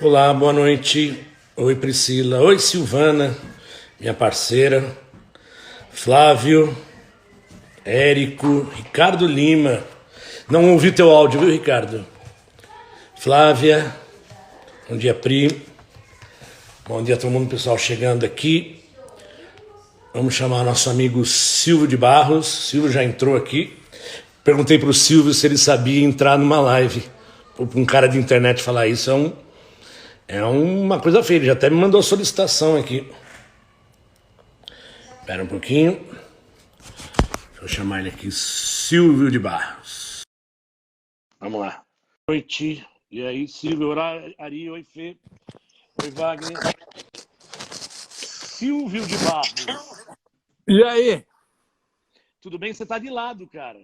Olá, boa noite. Oi, Priscila. Oi, Silvana, minha parceira. Flávio, Érico, Ricardo Lima. Não ouvi teu áudio, viu, Ricardo? Flávia, bom dia, Pri. Bom dia a todo mundo, pessoal, chegando aqui. Vamos chamar nosso amigo Silvio de Barros. Silvio já entrou aqui. Perguntei para o Silvio se ele sabia entrar numa live. Para um cara de internet falar isso é uma coisa feia. Ele já até me mandou a solicitação aqui. Espera um pouquinho. Deixa eu chamar ele aqui, Silvio de Barros. Vamos lá. Boa noite. E aí, Silvio, Ari, oi, Fê. Oi, Wagner. Silvio de Barros. E aí? Tudo bem? Você tá de lado, cara.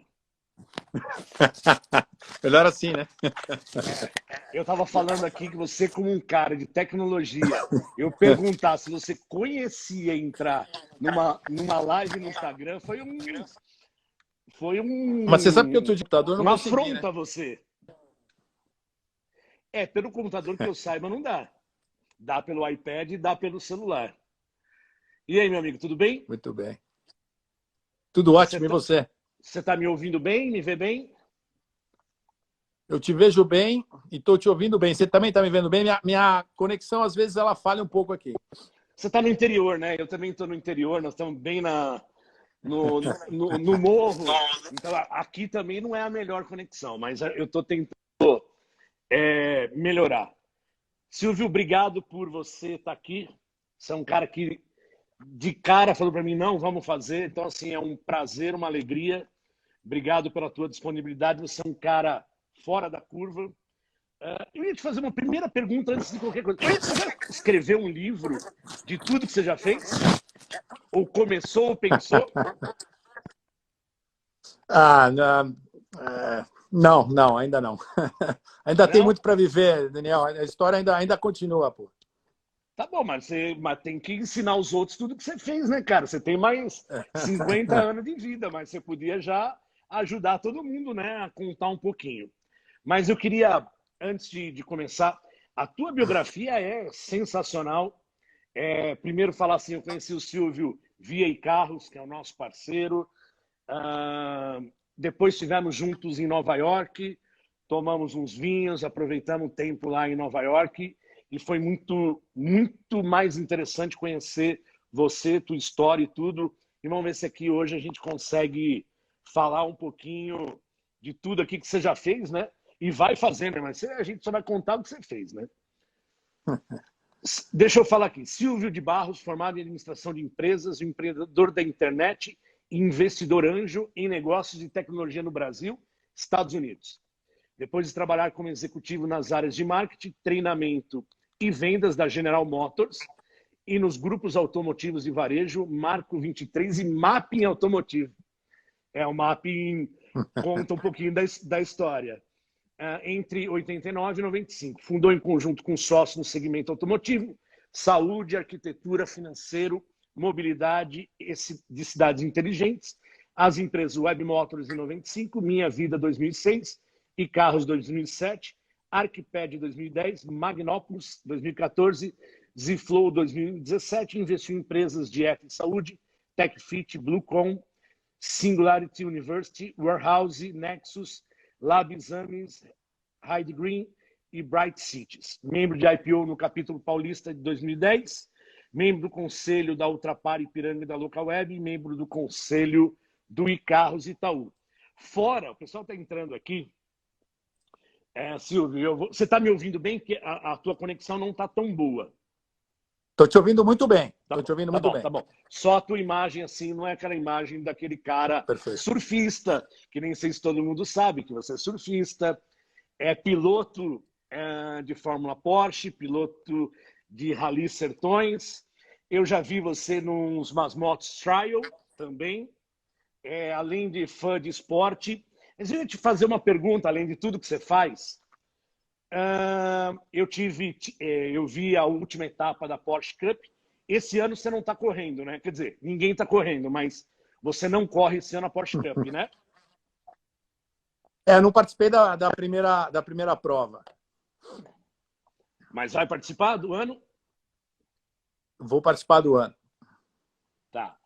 Melhor assim, né? Eu tava falando aqui que você, como um cara de tecnologia, eu perguntar se você conhecia entrar numa live no Instagram, Mas você sabe que eu tô de computador, não uma consegui, né? afronta a você. Pelo computador que eu saiba, não dá. Dá pelo iPad e dá pelo celular. E aí, meu amigo, tudo bem? Muito bem. Tudo ótimo, e você? Você tá me ouvindo bem? Me vê bem? Eu te vejo bem e tô te ouvindo bem. Você também tá me vendo bem? Minha conexão, às vezes, ela falha um pouco aqui. Você tá no interior, né? Eu também tô no interior, nós estamos bem no morro. Então, aqui também não é a melhor conexão, mas eu tô tentando melhorar. Silvio, obrigado por você estar aqui. Você é um cara que, de cara, falou para mim, não, vamos fazer. Então, assim, é um prazer, uma alegria. Obrigado pela tua disponibilidade. Você é um cara fora da curva. Eu ia te fazer uma primeira pergunta antes de qualquer coisa. Você já escreveu um livro de tudo que você já fez? Ou começou ou pensou? Não, ainda não. Ainda tem Não? muito para viver, Daniel. A história ainda continua, pô. Tá bom, mas tem que ensinar os outros tudo que você fez, né, cara? Você tem mais 50 anos de vida, mas você podia já ajudar todo mundo, né, a contar um pouquinho. Mas eu queria, antes de começar, a tua biografia é sensacional. Primeiro falar assim, eu conheci o Silvio via Carros, que é o nosso parceiro. Depois estivemos juntos em Nova York, tomamos uns vinhos, aproveitamos o tempo lá em Nova York e foi muito, muito mais interessante conhecer você, tua história e tudo. E vamos ver se aqui hoje a gente consegue falar um pouquinho de tudo aqui que você já fez, né? E vai fazendo, né? Mas a gente só vai contar o que você fez, né? Deixa eu falar aqui. Silvio de Barros, formado em administração de empresas, empreendedor da internet e investidor anjo em negócios de tecnologia no Brasil, Estados Unidos. Depois de trabalhar como executivo nas áreas de marketing, treinamento e vendas da General Motors e nos grupos automotivos de varejo, Marco 23 e Mapping Automotivo. O Mapping conta um pouquinho da história. Entre 89 e 95. Fundou em conjunto com sócios no segmento automotivo, saúde, arquitetura, financeiro, mobilidade de cidades inteligentes, as empresas Web Motors em 95, Minha Vida 2006 e Carros 2007, Arquiped 2010, Magnópolis 2014, Zflow 2017, investiu em empresas de dieta e saúde, TechFit, Bluecom, Singularity University, Warehouse, Nexus, Lab Exames, Hyde Green e Bright Cities. Membro de IPO no capítulo paulista de 2010, membro do conselho da Ultrapar Ipiranga da Local Web e membro do conselho do iCarros Itaú. Fora, o pessoal está entrando aqui. Silvio, você está me ouvindo bem? Porque a tua conexão não está tão boa. Tô te ouvindo muito bem. Tô te ouvindo muito bem. Tá bom. Só a tua imagem, assim, não é aquela imagem daquele cara Perfeito. Surfista, que nem sei se todo mundo sabe que você é surfista, é piloto de Fórmula Porsche, piloto de Rally Sertões. Eu já vi você nos motos trial também, além de fã de esporte. Mas eu ia te fazer uma pergunta, além de tudo que você faz. Eu vi a última etapa da Porsche Cup. Esse ano você não está correndo, né? Quer dizer, ninguém está correndo, mas você não corre esse ano a Porsche Cup, né? Não participei da primeira prova. Mas vai participar do ano? Vou participar do ano. Tá.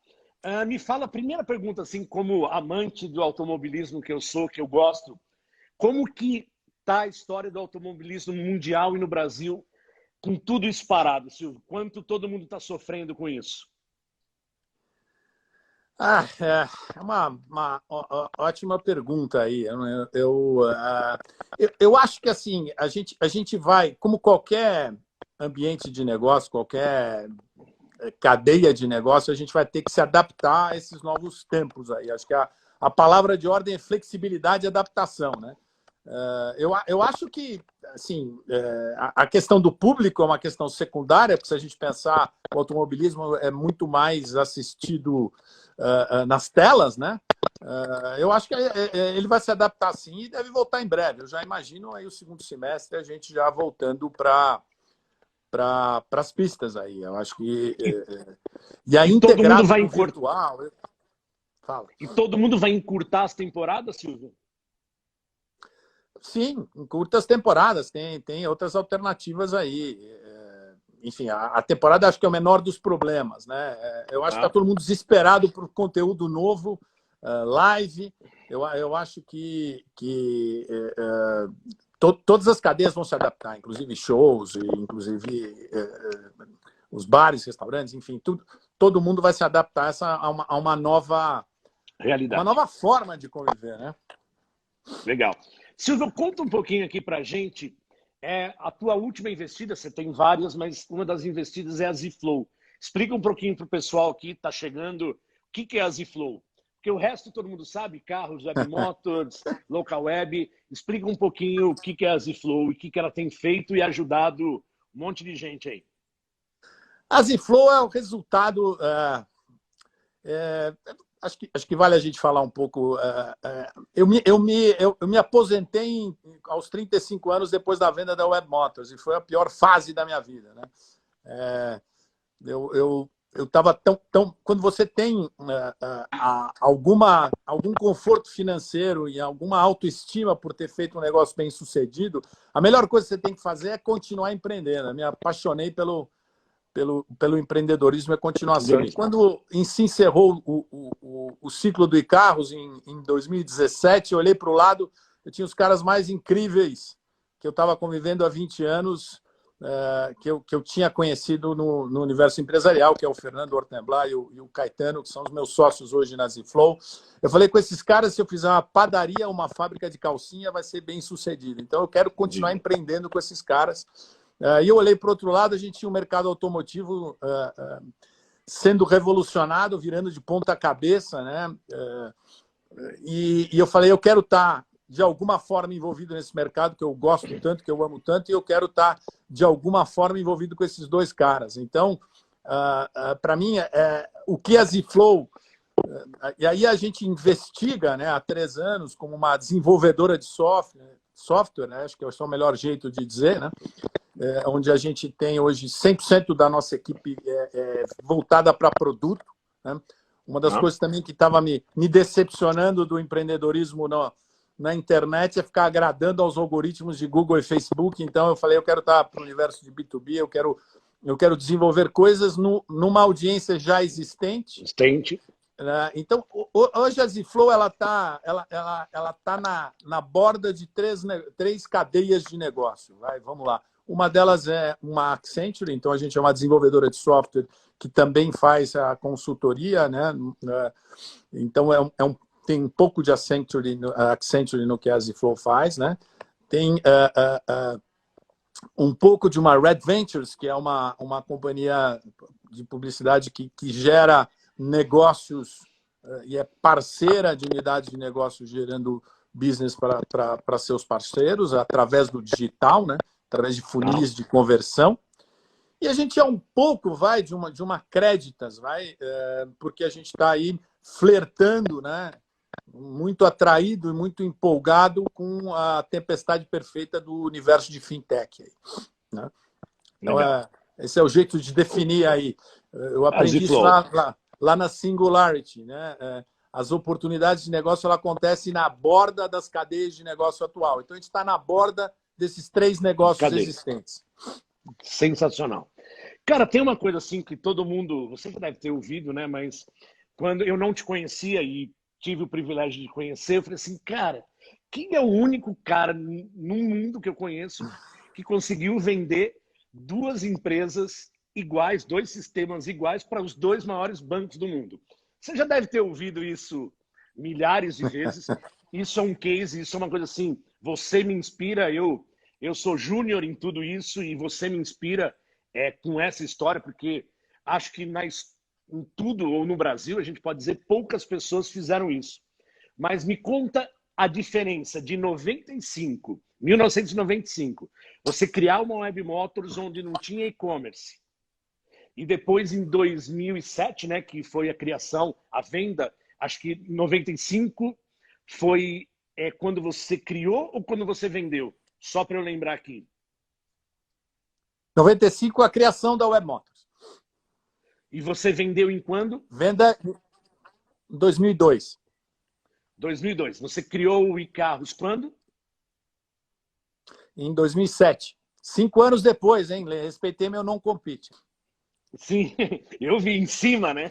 Me fala a primeira pergunta, assim, como amante do automobilismo que eu sou, que eu gosto, como que está a história do automobilismo mundial e no Brasil com tudo isso parado, Silvio? Quanto todo mundo está sofrendo com isso? É ótima pergunta aí. Eu acho que assim a gente vai, como qualquer ambiente de negócio, qualquer cadeia de negócio, a gente vai ter que se adaptar a esses novos tempos aí. Acho que a palavra de ordem é flexibilidade e adaptação, né? Eu acho que assim, a questão do público é uma questão secundária, porque se a gente pensar, o automobilismo é muito mais assistido nas telas, né? Eu acho que ele vai se adaptar sim e deve voltar em breve. Eu já imagino aí o segundo semestre a gente já voltando para as pistas aí. Eu acho que e aí todo mundo integrado vai com o virtual. Fala. E todo mundo vai encurtar as temporadas, Silvio? Sim, em curtas temporadas, tem outras alternativas aí. Enfim, a temporada acho que é o menor dos problemas, né? Eu acho que está todo mundo desesperado por conteúdo novo, live. Eu acho que todas as cadeias vão se adaptar, inclusive shows, inclusive os bares, restaurantes, enfim, todo mundo vai se adaptar a uma nova realidade, uma nova forma de conviver, né? Legal. Silvio, conta um pouquinho aqui para a gente. A tua última investida, você tem várias, mas uma das investidas é a Zflow. Explica um pouquinho para o pessoal que está chegando o que é a Zflow. Porque o resto todo mundo sabe, carros, web motors, local web. Explica um pouquinho o que é a Zflow e o que ela tem feito e ajudado um monte de gente aí. A Zflow é o resultado... acho que vale a gente falar um pouco. Eu me aposentei aos 35 anos depois da venda da Web Motors, e foi a pior fase da minha vida, né? Eu estava tão. Quando você tem algum conforto financeiro e alguma autoestima por ter feito um negócio bem sucedido, a melhor coisa que você tem que fazer é continuar empreendendo. Eu me apaixonei pelo empreendedorismo e a continuação. E quando se encerrou o ciclo do e-carros em 2017, eu olhei para o lado, eu tinha os caras mais incríveis que eu estava convivendo há 20 anos, que eu tinha conhecido no universo empresarial, que é o Fernando Ortemblat e o Caetano, que são os meus sócios hoje na Zflow. Eu falei com esses caras, se eu fizer uma padaria, uma fábrica de calcinha, vai ser bem sucedido. Então, eu quero continuar empreendendo com esses caras. E eu olhei para o outro lado, a gente tinha um mercado automotivo sendo revolucionado, virando de ponta cabeça, né? E eu falei, eu quero estar, de alguma forma, envolvido nesse mercado, que eu gosto tanto, que eu amo tanto, e eu quero estar, de alguma forma, envolvido com esses dois caras. Então, para mim, o que a Zflow... E aí a gente investiga, né, há 3 anos como uma desenvolvedora de software, né? Acho que é o melhor jeito de dizer, né? Onde a gente tem hoje 100% da nossa equipe voltada para produto, né? Uma das coisas também que estava me decepcionando do empreendedorismo na internet é ficar agradando aos algoritmos de Google e Facebook. Então, eu falei, eu quero estar para o universo de B2B, eu quero desenvolver coisas numa audiência já existente. Então, hoje a Zflow está na borda de 3 cadeias de negócio. Vamos lá. Uma delas é uma Accenture, então a gente é uma desenvolvedora de software que também faz a consultoria, né? Então tem um pouco de Accenture no que a Zflow faz, né? Tem um pouco de uma Red Ventures, que é uma companhia de publicidade que gera negócios e é parceira de unidades de negócios gerando business para seus parceiros através do digital, né? Através de funis de conversão. E a gente é um pouco de uma Créditas, porque a gente está aí flertando, né? Muito atraído e muito empolgado com a tempestade perfeita do universo de fintech. Né? Então, esse é o jeito de definir aí. Eu aprendi isso lá na Singularity, né? As oportunidades de negócio acontecem na borda das cadeias de negócio atual. Então, a gente está na borda desses 3 negócios existentes. Sensacional. Cara, tem uma coisa assim que todo mundo, você já deve ter ouvido, né? Mas quando eu não te conhecia e tive o privilégio de conhecer, eu falei assim, cara, quem é o único cara no mundo que eu conheço que conseguiu vender duas empresas iguais, dois sistemas iguais para os dois maiores bancos do mundo? Você já deve ter ouvido isso milhares de vezes. Isso é um case, isso é uma coisa assim, você me inspira, eu sou júnior em tudo isso e você me inspira com essa história, porque acho que em tudo, ou no Brasil, a gente pode dizer, poucas pessoas fizeram isso. Mas me conta a diferença de 1995, você criar uma Web Motors onde não tinha e-commerce, e depois em 2007, né, que foi a criação, a venda, acho que 95 foi quando você criou ou quando você vendeu? Só para eu lembrar aqui. 95, a criação da Web Motors. E você vendeu em quando? Venda em 2002. 2002. Você criou o iCarros quando? Em 2007. 5 anos depois, hein? Respeitei meu non-compete. Sim, eu vi em cima, né?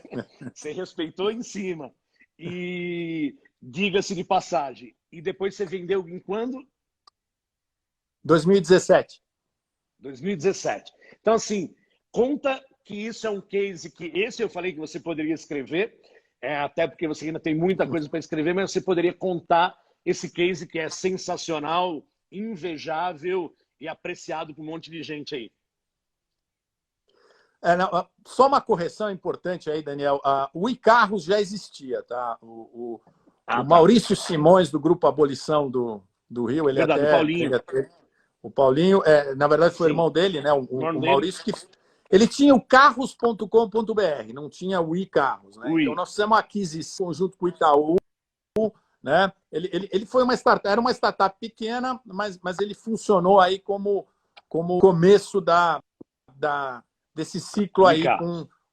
Você respeitou em cima. E diga-se de passagem. E depois você vendeu em quando? 2017. 2017. Então, assim, conta que isso é um case que esse eu falei que você poderia escrever, até porque você ainda tem muita coisa para escrever, mas você poderia contar esse case que é sensacional, invejável e apreciado por um monte de gente aí. Não, só uma correção importante aí, Daniel. O iCarros já existia, tá? O Maurício Simões, do Grupo Abolição do Rio, ele verdade, até... o Paulinho. O Paulinho, na verdade, foi o irmão dele, né? O Maurício, que ele tinha o carros.com.br, não tinha o iCarros, né? Então nós fizemos uma aquisição junto com o Itaú, né? Ele foi uma startup, era uma startup pequena, mas ele funcionou aí como começo desse ciclo aí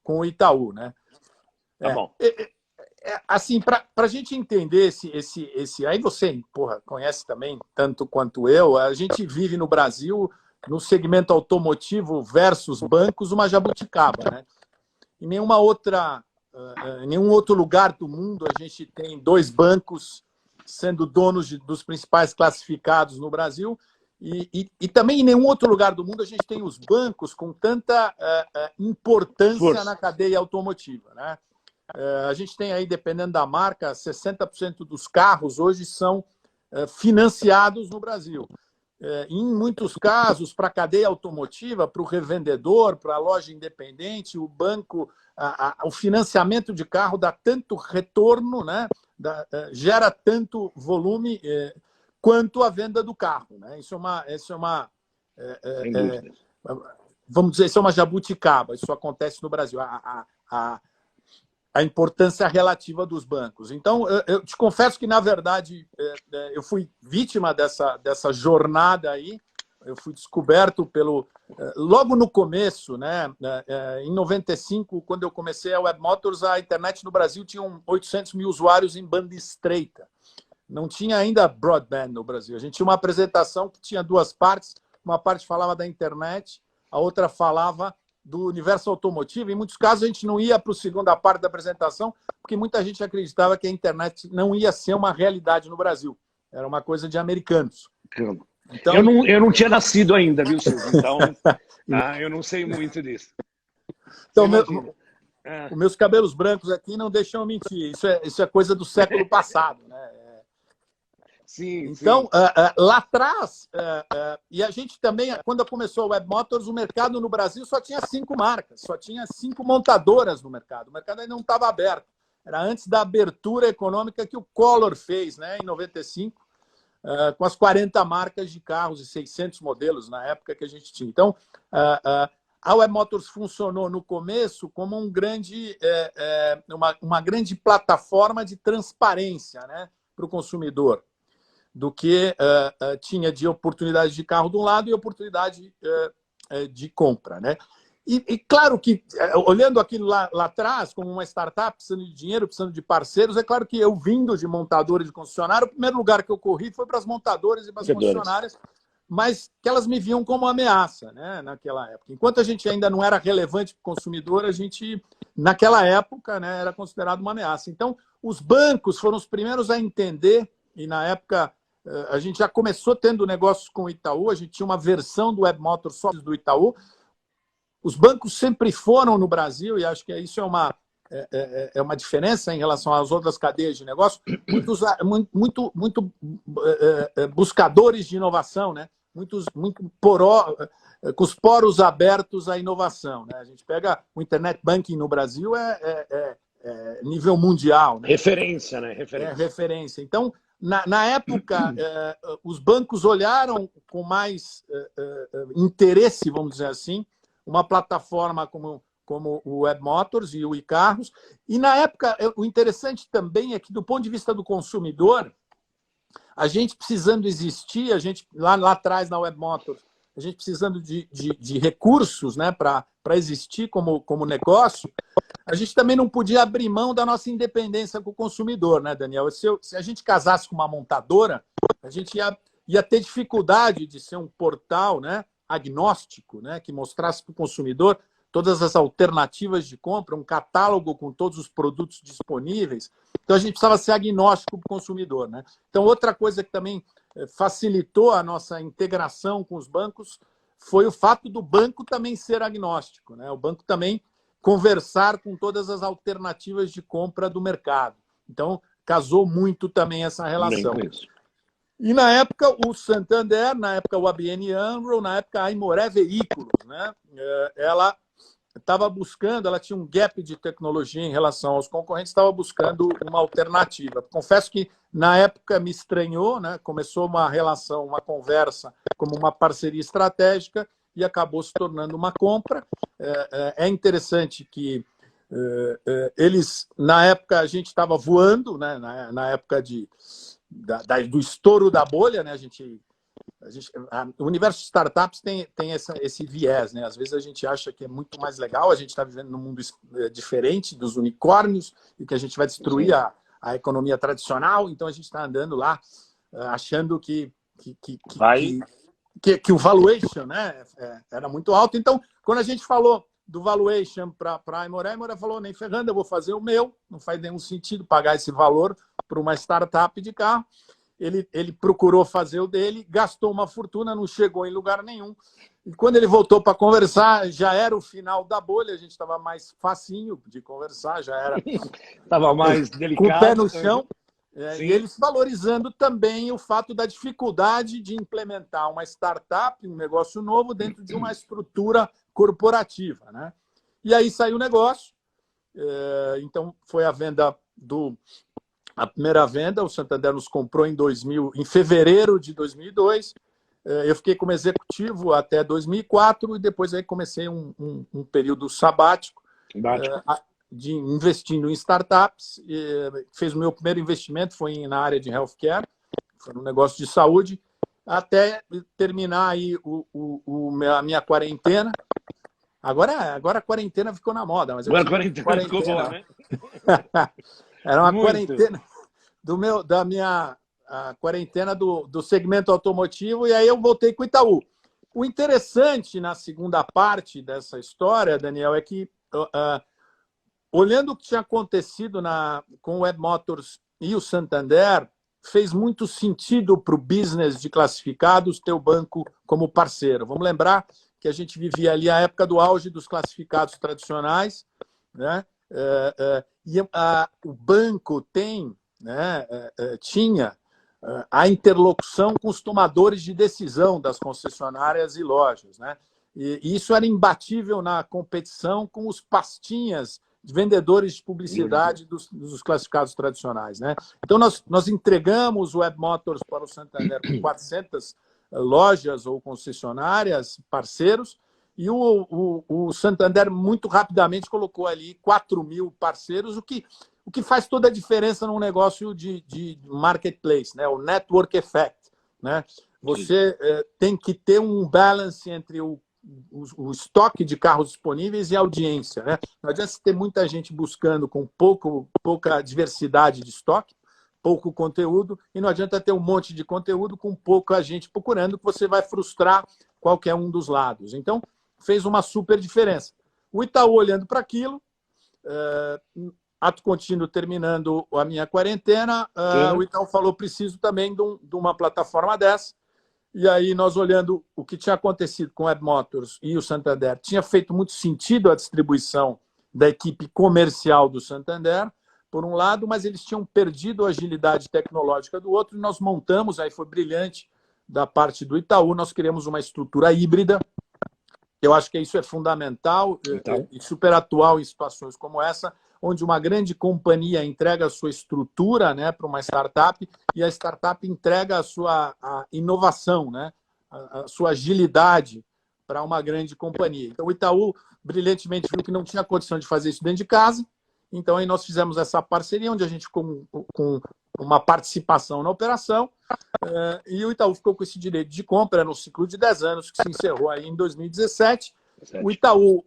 com o Itaú, né? Tá bom. Assim, para a gente entender aí você, conhece também, tanto quanto eu, a gente vive no Brasil, no segmento automotivo versus bancos, uma jabuticaba, né? Em nenhum outro lugar do mundo a gente tem dois bancos sendo donos dos principais classificados no Brasil e também em nenhum outro lugar do mundo a gente tem os bancos com tanta importância na cadeia automotiva, né? A gente tem aí, dependendo da marca, 60% dos carros hoje são financiados no Brasil. Em muitos casos, para a cadeia automotiva, para o revendedor, para a loja independente, o banco, o financiamento de carro dá tanto retorno, né? Gera tanto volume quanto a venda do carro, né? Isso é uma vamos dizer, isso é uma jabuticaba. Isso acontece no Brasil. A importância relativa dos bancos. Então, eu te confesso que, na verdade, eu fui vítima dessa jornada aí. Eu fui descoberto logo no começo, né? Em 95, quando eu comecei a Web Motors, a internet no Brasil tinha 800 mil usuários em banda estreita. Não tinha ainda broadband no Brasil. A gente tinha uma apresentação que tinha duas partes. Uma parte falava da internet, a outra falava do universo automotivo. Em muitos casos, a gente não ia para a segunda parte da apresentação, porque muita gente acreditava que a internet não ia ser uma realidade no Brasil. Era uma coisa de americanos. Então, eu não tinha nascido ainda, viu, Silvio? Então, eu não sei muito disso. Então, os meus cabelos brancos aqui não deixam eu mentir. Isso é coisa do século passado, né? Sim, então, lá atrás, e a gente também, quando começou a Web Motors, o mercado no Brasil só tinha 5 marcas, só tinha 5 montadoras no mercado. O mercado ainda não estava aberto. Era antes da abertura econômica que o Collor fez, né, em 95, com as 40 marcas de carros e 600 modelos na época que a gente tinha. Então, a Web Motors funcionou no começo como uma grande plataforma de transparência, né, para o consumidor, do que tinha de oportunidade de carro de um lado e oportunidade de compra, né? E claro que, olhando aquilo lá atrás, como uma startup, precisando de dinheiro, precisando de parceiros, é claro que eu, vindo de montadora e de concessionária, o primeiro lugar que eu corri foi para as montadoras e para as concessionárias mas que elas me viam como ameaça, né, naquela época. Enquanto a gente ainda não era relevante para o consumidor, a gente, naquela época, né, era considerado uma ameaça. Então, os bancos foram os primeiros a entender, e na época a gente já começou tendo negócios com o Itaú, a gente tinha uma versão do WebMotors só do Itaú. Os bancos sempre foram no Brasil, e acho que isso é uma diferença em relação às outras cadeias de negócio, muito buscadores de inovação, né? Com os poros abertos à inovação. Né? A gente pega o Internet Banking no Brasil, nível mundial. Né? Referência, né? Referência. Referência. Então, na época, os bancos olharam com mais interesse, vamos dizer assim, uma plataforma como o WebMotors e o iCarros. E, na época, o interessante também é que, do ponto de vista do consumidor, a gente precisando existir, a gente lá atrás na WebMotors, a gente precisando de recursos, né, para existir como negócio, a gente também não podia abrir mão da nossa independência com o consumidor, né, Daniel? Se a gente casasse com uma montadora, a gente ia ter dificuldade de ser um portal, né, agnóstico, né, que mostrasse para o consumidor todas as alternativas de compra, um catálogo com todos os produtos disponíveis. Então, a gente precisava ser agnóstico para o consumidor. Né? Então, outra coisa que também facilitou a nossa integração com os bancos foi o fato do banco também ser agnóstico. Né? O banco também conversar com todas as alternativas de compra do mercado. Então, casou muito também essa relação. E, na época, o Santander, na época, o ABN AMRO, na época, a Aimoré Veículos, né? Ela estava buscando, ela tinha um gap de tecnologia em relação aos concorrentes, estava buscando uma alternativa. Confesso que, na época, me estranhou, né? Começou uma relação, uma conversa como uma parceria estratégica e acabou se tornando uma compra. É interessante que eles, na época, a gente estava voando, né? Na época do estouro da bolha, né? O universo de startups tem esse viés, né? Às vezes a gente acha que é muito mais legal, a gente está vivendo num mundo diferente dos unicórnios e que a gente vai destruir a economia tradicional, então a gente está andando lá achando que o valuation, né, era muito alto. Então, quando a gente falou do valuation para a Aimoré, a Aimoré falou, nem ferrando, eu vou fazer o meu, não faz nenhum sentido pagar esse valor para uma startup de carro. Ele procurou fazer o dele, gastou uma fortuna, não chegou em lugar nenhum. E quando ele voltou para conversar, já era o final da bolha, a gente estava mais facinho de conversar, já era... Estava mais delicado. Com o pé no chão. E eles valorizando também o fato da dificuldade de implementar uma startup, um negócio novo, dentro de uma estrutura corporativa. Né? E aí saiu o negócio. Então, foi a venda a primeira venda, o Santander nos comprou em fevereiro de 2002. Eu fiquei como executivo até 2004 e depois aí comecei um período sabático de investindo em startups. Fez o meu primeiro investimento, foi na área de healthcare, foi no negócio de saúde, até terminar aí a minha quarentena. Agora a quarentena ficou na moda, mas agora a quarentena ficou boa, né? Era uma quarentena da minha quarentena do segmento automotivo, e aí eu voltei com o Itaú. O interessante na segunda parte dessa história, Daniel, é que, olhando o que tinha acontecido com o WebMotors e o Santander, fez muito sentido para o business de classificados ter o banco como parceiro. Vamos lembrar que a gente vivia ali a época do auge dos classificados tradicionais, né? E o banco tinha a interlocução com os tomadores de decisão das concessionárias e lojas. Né? E isso era imbatível na competição com os pastinhas de vendedores de publicidade dos classificados tradicionais. Né? Então, nós entregamos o WebMotors para o Santander com 400 lojas ou concessionárias, parceiros, e o Santander muito rapidamente colocou ali 4.000 parceiros, o que faz toda a diferença num negócio de marketplace, né? O network effect. Né? Você tem que ter um balance entre o estoque de carros disponíveis e a audiência. Né? Não adianta ter muita gente buscando com pouca diversidade de estoque, pouco conteúdo, e não adianta ter um monte de conteúdo com pouca gente procurando, que você vai frustrar qualquer um dos lados. Então, fez uma super diferença. O Itaú olhando para aquilo, ato contínuo terminando a minha quarentena, o Itaú falou, preciso também de uma plataforma dessa. E aí nós olhando o que tinha acontecido com o Web Motors e o Santander, tinha feito muito sentido a distribuição da equipe comercial do Santander, por um lado, mas eles tinham perdido a agilidade tecnológica do outro, e nós montamos, aí foi brilhante da parte do Itaú, nós criamos uma estrutura híbrida. Eu acho que isso é fundamental e super atual em situações como essa, onde uma grande companhia entrega a sua estrutura, né, para uma startup, e a startup entrega a inovação, né, a sua agilidade para uma grande companhia. Então, o Itaú brilhantemente viu que não tinha condição de fazer isso dentro de casa, então aí nós fizemos essa parceria, onde a gente com uma participação na operação, e o Itaú ficou com esse direito de compra no ciclo de 10 anos, que se encerrou aí em 2017. O Itaú,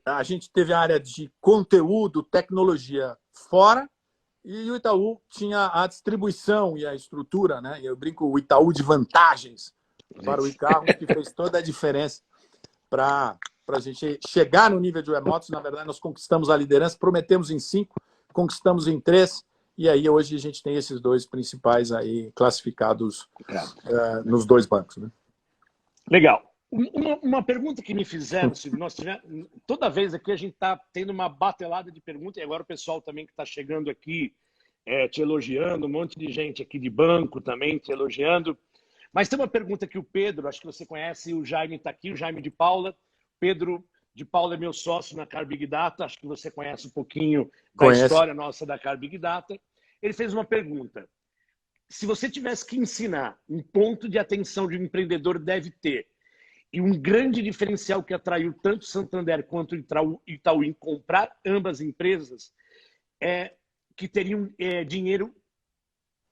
a gente teve a área de conteúdo, tecnologia fora, e o Itaú tinha a distribuição e a estrutura, né? Eu brinco, o Itaú de vantagens para o e-carro, que fez toda a diferença para a gente chegar no nível de Web Motors. Na verdade, nós conquistamos a liderança, prometemos em 5, conquistamos em 3, e aí hoje a gente tem esses 2 principais aí classificados nos 2 bancos. Né? Legal. Uma pergunta que me fizeram, nós tivemos, toda vez aqui a gente está tendo uma batelada de perguntas, e agora o pessoal também que está chegando aqui te elogiando, um monte de gente aqui de banco também te elogiando. Mas tem uma pergunta que o Pedro, acho que você conhece, o Jaime está aqui, o Jaime de Paula. Pedro de Paula é meu sócio na Car Big Data, acho que você conhece um pouquinho da história nossa da Car Big Data. Ele fez uma pergunta. Se você tivesse que ensinar um ponto de atenção de um empreendedor deve ter, e um grande diferencial que atraiu tanto o Santander quanto o Itaú em comprar ambas empresas, é que teriam dinheiro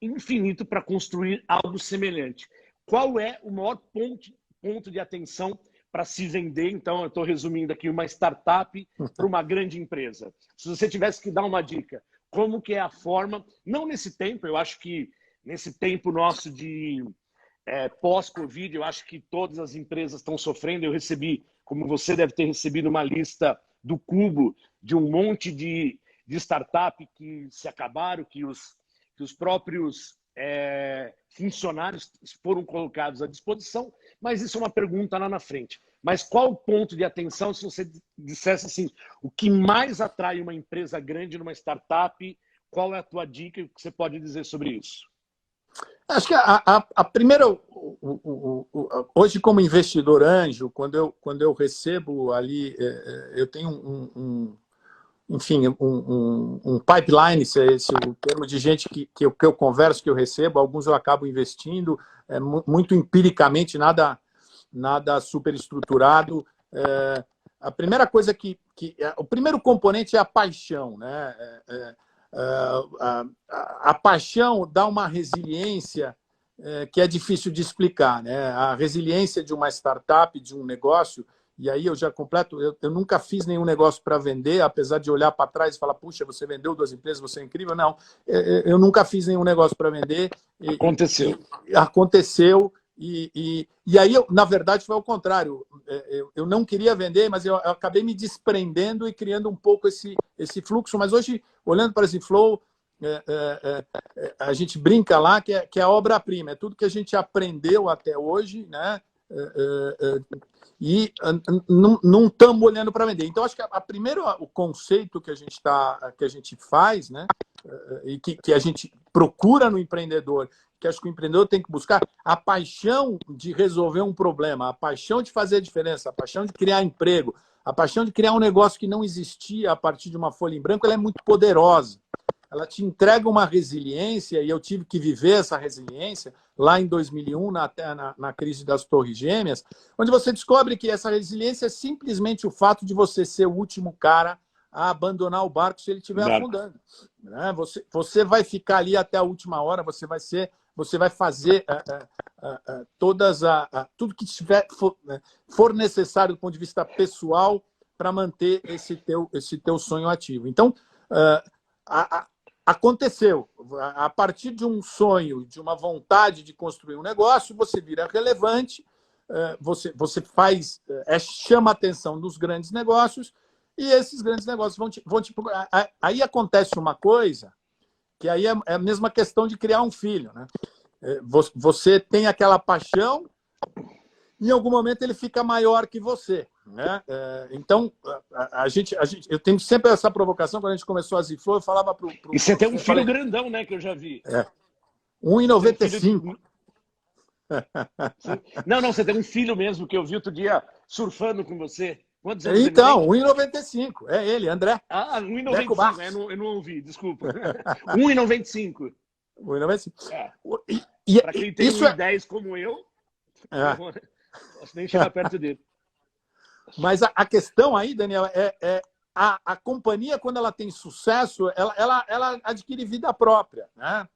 infinito para construir algo semelhante. Qual é o maior ponto de atenção para se vender? Então, eu estou resumindo aqui, uma startup para uma grande empresa. Se você tivesse que dar uma dica, como que é a forma, não nesse tempo, eu acho que nesse tempo nosso de pós-Covid, eu acho que todas as empresas estão sofrendo. Eu recebi, como você deve ter recebido, uma lista do Cubo de um monte de startup que se acabaram, que os próprios funcionários foram colocados à disposição, mas isso é uma pergunta lá na frente. Mas qual o ponto de atenção, se você dissesse assim, o que mais atrai uma empresa grande numa startup, qual é a tua dica e o que você pode dizer sobre isso? Acho que a primeira, hoje como investidor anjo, quando eu recebo ali, eu tenho enfim, um pipeline, esse é o termo de gente que eu converso, que eu recebo, alguns eu acabo investindo, muito empiricamente, nada super estruturado. A primeira coisa o primeiro componente é a paixão, né? A paixão dá uma resiliência que é difícil de explicar, né? A resiliência de uma startup, de um negócio, e aí eu já completo, eu nunca fiz nenhum negócio para vender, apesar de olhar para trás e falar, puxa, você vendeu 2 empresas, você é incrível. Não, eu nunca fiz nenhum negócio para vender. Aconteceu. Aconteceu. E aí, na verdade, foi ao contrário. Eu não queria vender, mas eu acabei me desprendendo e criando um pouco esse fluxo. Mas hoje, olhando para esse flow, a gente brinca lá que é a obra-prima, é tudo que a gente aprendeu até hoje, né? E não estamos olhando para vender. Então, acho que o conceito que a gente faz, né? E que a gente procura no empreendedor, que acho que o empreendedor tem que buscar a paixão de resolver um problema, a paixão de fazer a diferença, a paixão de criar emprego, a paixão de criar um negócio que não existia a partir de uma folha em branco, ela é muito poderosa. Ela te entrega uma resiliência, e eu tive que viver essa resiliência lá em 2001, na crise das Torres Gêmeas, onde você descobre que essa resiliência é simplesmente o fato de você ser o último cara a abandonar o barco se ele estiver afundando. Né? Você vai ficar ali até a última hora, você vai fazer tudo que for necessário do ponto de vista pessoal para manter esse teu sonho ativo. Então, aconteceu. A partir de um sonho, de uma vontade de construir um negócio, você vira relevante, você faz, chama a atenção dos grandes negócios, e esses grandes negócios vão te procurar. Aí acontece uma coisa, que aí é a mesma questão de criar um filho, né? Você tem aquela paixão, em algum momento ele fica maior que você, né? Então, eu tenho sempre essa provocação. Quando a gente começou a Ziflow, eu falava para o... E você tem um filho grandão, né, que eu já vi. 1,95. Não, você tem um filho mesmo, que eu vi outro dia surfando com você. Quantos anos então, 1,95. É ele, André. 1,95. Eu não ouvi, desculpa. 1,95. 1,95. Para quem tem 1,10 como eu, não posso nem chegar perto dele. Mas a questão aí, Daniel, a companhia, quando ela tem sucesso, ela adquire vida própria, né?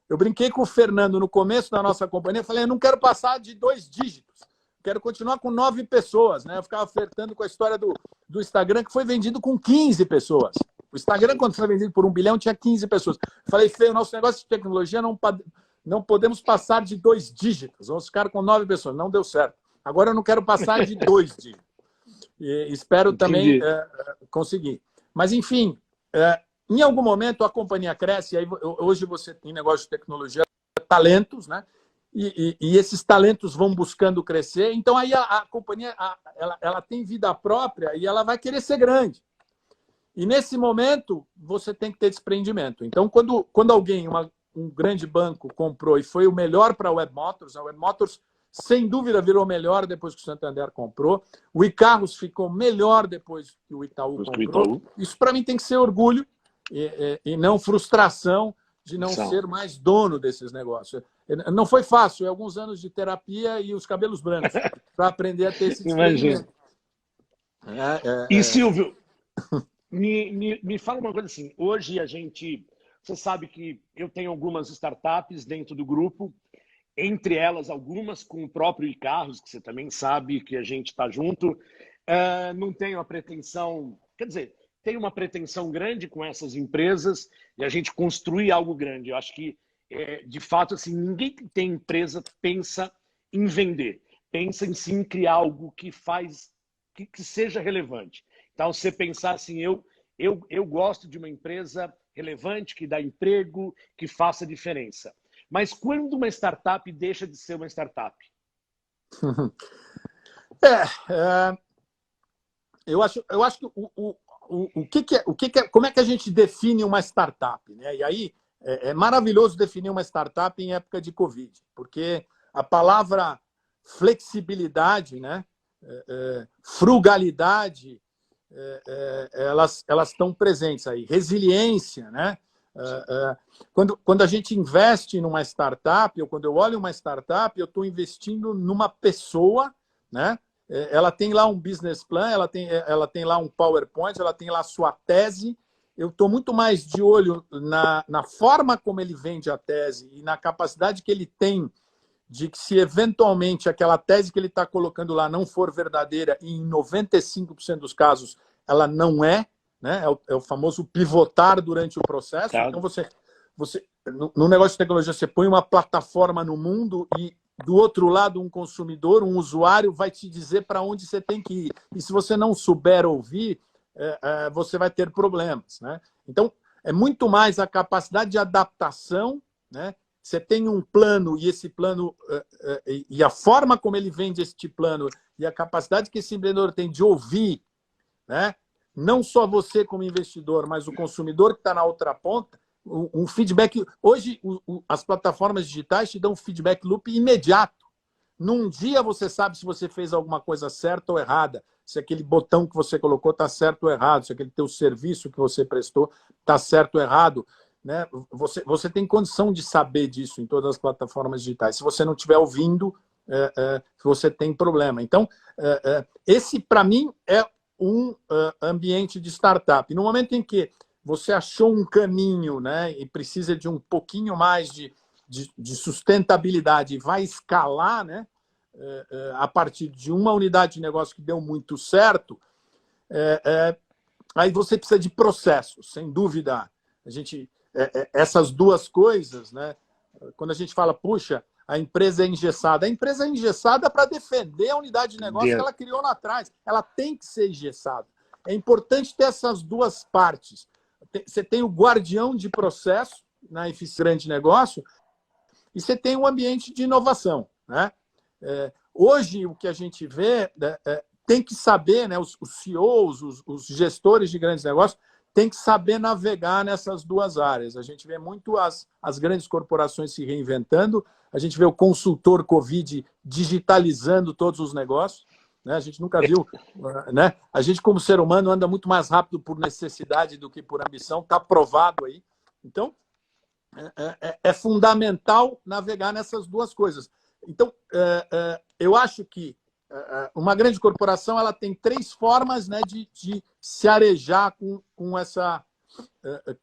Eu brinquei com o Fernando no começo da nossa companhia, falei, eu não quero passar de 2 dígitos, quero continuar com 9 pessoas, né? Eu ficava flertando com a história do Instagram, que foi vendido com 15 pessoas. O Instagram, quando foi vendido por 1 bilhão, tinha 15 pessoas. Falei, Fê, o nosso negócio de tecnologia não podemos passar de 2 dígitos, vamos ficar com 9 pessoas. Não deu certo. Agora eu não quero passar de 2 dígitos. E espero também conseguir. Mas, enfim, em algum momento a companhia cresce, e aí hoje você tem negócio de tecnologia, talentos, né? E esses talentos vão buscando crescer. Então, aí a companhia ela tem vida própria e ela vai querer ser grande. E, nesse momento, você tem que ter desprendimento. Então, quando alguém, um grande banco, comprou e foi o melhor para a Web Motors, a Web Motors, sem dúvida, virou melhor depois que o Santander comprou. O Icarus ficou melhor depois que o Itaú comprou. Isso, para mim, tem que ser orgulho e não frustração de não ser mais dono desses negócios. Não foi fácil, alguns anos de terapia e os cabelos brancos para aprender a ter esse desprendimento. E, Silvio, me fala uma coisa assim. Hoje você sabe que eu tenho algumas startups dentro do grupo, entre elas algumas com o próprio Icarus, que você também sabe que a gente está junto. Não tenho a pretensão, quer dizer, tenho uma pretensão grande com essas empresas e a gente construir algo grande. Eu acho que, de fato, assim, ninguém que tem empresa pensa em vender, pensa em sim criar algo que seja relevante. Então, você pensar assim, eu gosto de uma empresa relevante, que dá emprego, que faça diferença. Mas quando uma startup deixa de ser uma startup? Eu acho que como é que a gente define uma startup, né? E aí é maravilhoso definir uma startup em época de Covid, porque a palavra flexibilidade, né? Frugalidade, elas estão presentes aí. Resiliência, né? Quando a gente investe numa startup, ou quando eu olho uma startup, eu estou investindo numa pessoa, né? Ela tem lá um business plan, ela tem lá um PowerPoint, ela tem lá a sua tese. Eu estou muito mais de olho na forma como ele vende a tese e na capacidade que ele tem de que, se eventualmente aquela tese que ele está colocando lá não for verdadeira, e em 95% dos casos ela não é, né? É o famoso pivotar durante o processo. Claro. Então, você no negócio de tecnologia, você põe uma plataforma no mundo e, do outro lado, um consumidor, um usuário, vai te dizer para onde você tem que ir. E se você não souber ouvir, você vai ter problemas, né? Então, é muito mais a capacidade de adaptação, né? Você tem um plano e esse plano e a forma como ele vende este plano e a capacidade que esse empreendedor tem de ouvir, né? Não só você como investidor, mas o consumidor que está na outra ponta, um feedback. Hoje, as plataformas digitais te dão um feedback loop imediato. Num dia você sabe se você fez alguma coisa certa ou errada, se aquele botão que você colocou está certo ou errado, se aquele teu serviço que você prestou está certo ou errado. Né? Você tem condição de saber disso em todas as plataformas digitais. Se você não estiver ouvindo, você tem problema. Então, esse, para mim, é um ambiente de startup. No momento em que você achou um caminho, né, e precisa de um pouquinho mais de sustentabilidade e vai escalar, né, a partir de uma unidade de negócio que deu muito certo, aí você precisa de processos, sem dúvida. essas duas coisas, né? Quando a gente fala, puxa, a empresa é engessada para defender a unidade de negócio que ela criou lá atrás. Ela tem que ser engessada. É importante ter essas duas partes. Você tem o guardião de processo na eficiência grande negócio e você tem o ambiente de inovação, né? Hoje, o que a gente vê, tem que saber, né, os CEOs, os gestores de grandes negócios, tem que saber navegar nessas duas áreas. A gente vê muito as grandes corporações se reinventando, a gente vê o consultor Covid digitalizando todos os negócios, né? A gente nunca viu, né? A gente, como ser humano, anda muito mais rápido por necessidade do que por ambição, está provado aí. Então, é fundamental navegar nessas duas coisas. Então, eu acho que uma grande corporação ela tem três formas, né, de se arejar com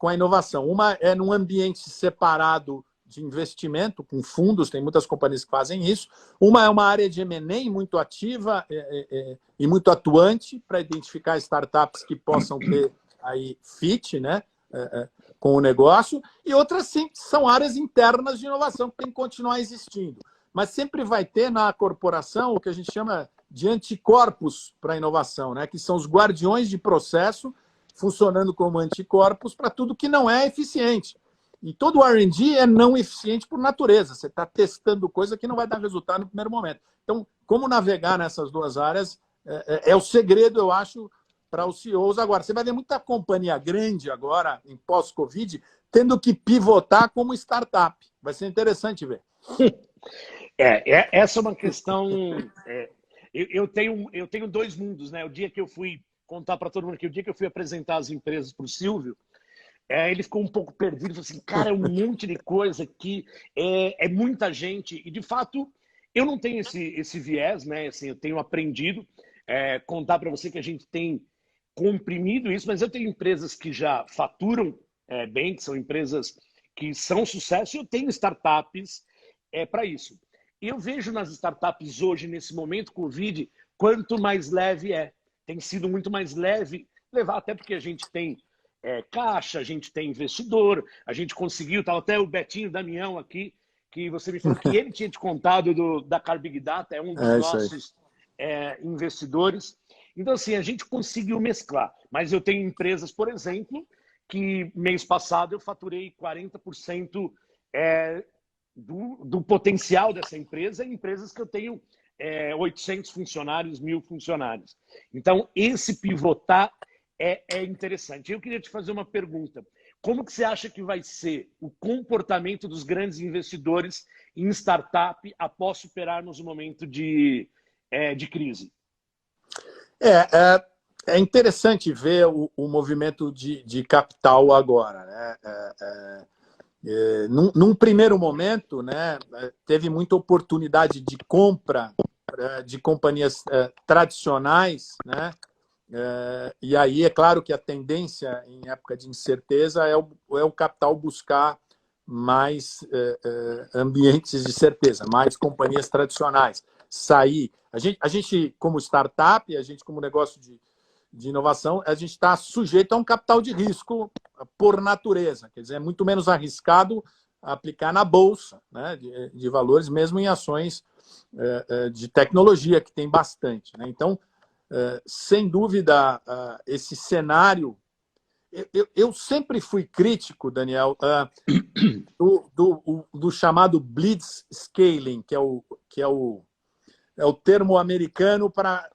a inovação. Uma é num ambiente separado de investimento, com fundos, tem muitas companhias que fazem isso. Uma é uma área de M&A muito ativa e muito atuante para identificar startups que possam ter aí fit, né, com o negócio. E outras, sim, são áreas internas de inovação que tem que continuar existindo. Mas sempre vai ter na corporação o que a gente chama de anticorpos para a inovação, né? Que são os guardiões de processo funcionando como anticorpos para tudo que não é eficiente. E todo o R&D é não eficiente por natureza. Você está testando coisa que não vai dar resultado no primeiro momento. Então, como navegar nessas duas áreas é o segredo, eu acho, para os CEOs. Agora, você vai ver muita companhia grande agora, em pós-Covid, tendo que pivotar como startup. Vai ser interessante ver. Essa é uma questão... Eu tenho dois mundos, né? O dia que eu fui contar para todo mundo que o dia que eu fui apresentar as empresas para o Silvio, ele ficou um pouco perdido, falou assim, cara, é um monte de coisa aqui, é muita gente, e de fato eu não tenho esse viés, né? Assim, eu tenho aprendido, contar para você que a gente tem comprimido isso, mas eu tenho empresas que já faturam bem, que são empresas que são sucesso, e eu tenho startups para isso. E eu vejo nas startups hoje, nesse momento Covid, quanto mais leve tem sido muito mais leve levar, até porque a gente tem caixa, a gente tem investidor, a gente conseguiu, estava até o Betinho Damião aqui, que você me falou que ele tinha te contado da Car Big Data, é um dos nossos investidores. Então, assim, a gente conseguiu mesclar. Mas eu tenho empresas, por exemplo, que mês passado eu faturei 40% do potencial dessa empresa em empresas que eu tenho 800 funcionários, 1.000 funcionários. Então, esse pivotar é interessante. Eu queria te fazer uma pergunta. Como que você acha que vai ser o comportamento dos grandes investidores em startup após superarmos o momento de crise? É interessante ver o movimento de capital agora, né? Num primeiro momento, né, teve muita oportunidade de compra de companhias tradicionais, né? E aí é claro que a tendência em época de incerteza é o capital buscar mais ambientes de certeza, mais companhias tradicionais, sair. A gente como startup, a gente como negócio de inovação, a gente está sujeito a um capital de risco por natureza, quer dizer, é muito menos arriscado aplicar na bolsa, né, de valores, mesmo em ações de tecnologia, que tem bastante, né? Então, sem dúvida, esse cenário... Eu sempre fui crítico, Daniel, do chamado blitz scaling, que é o termo americano para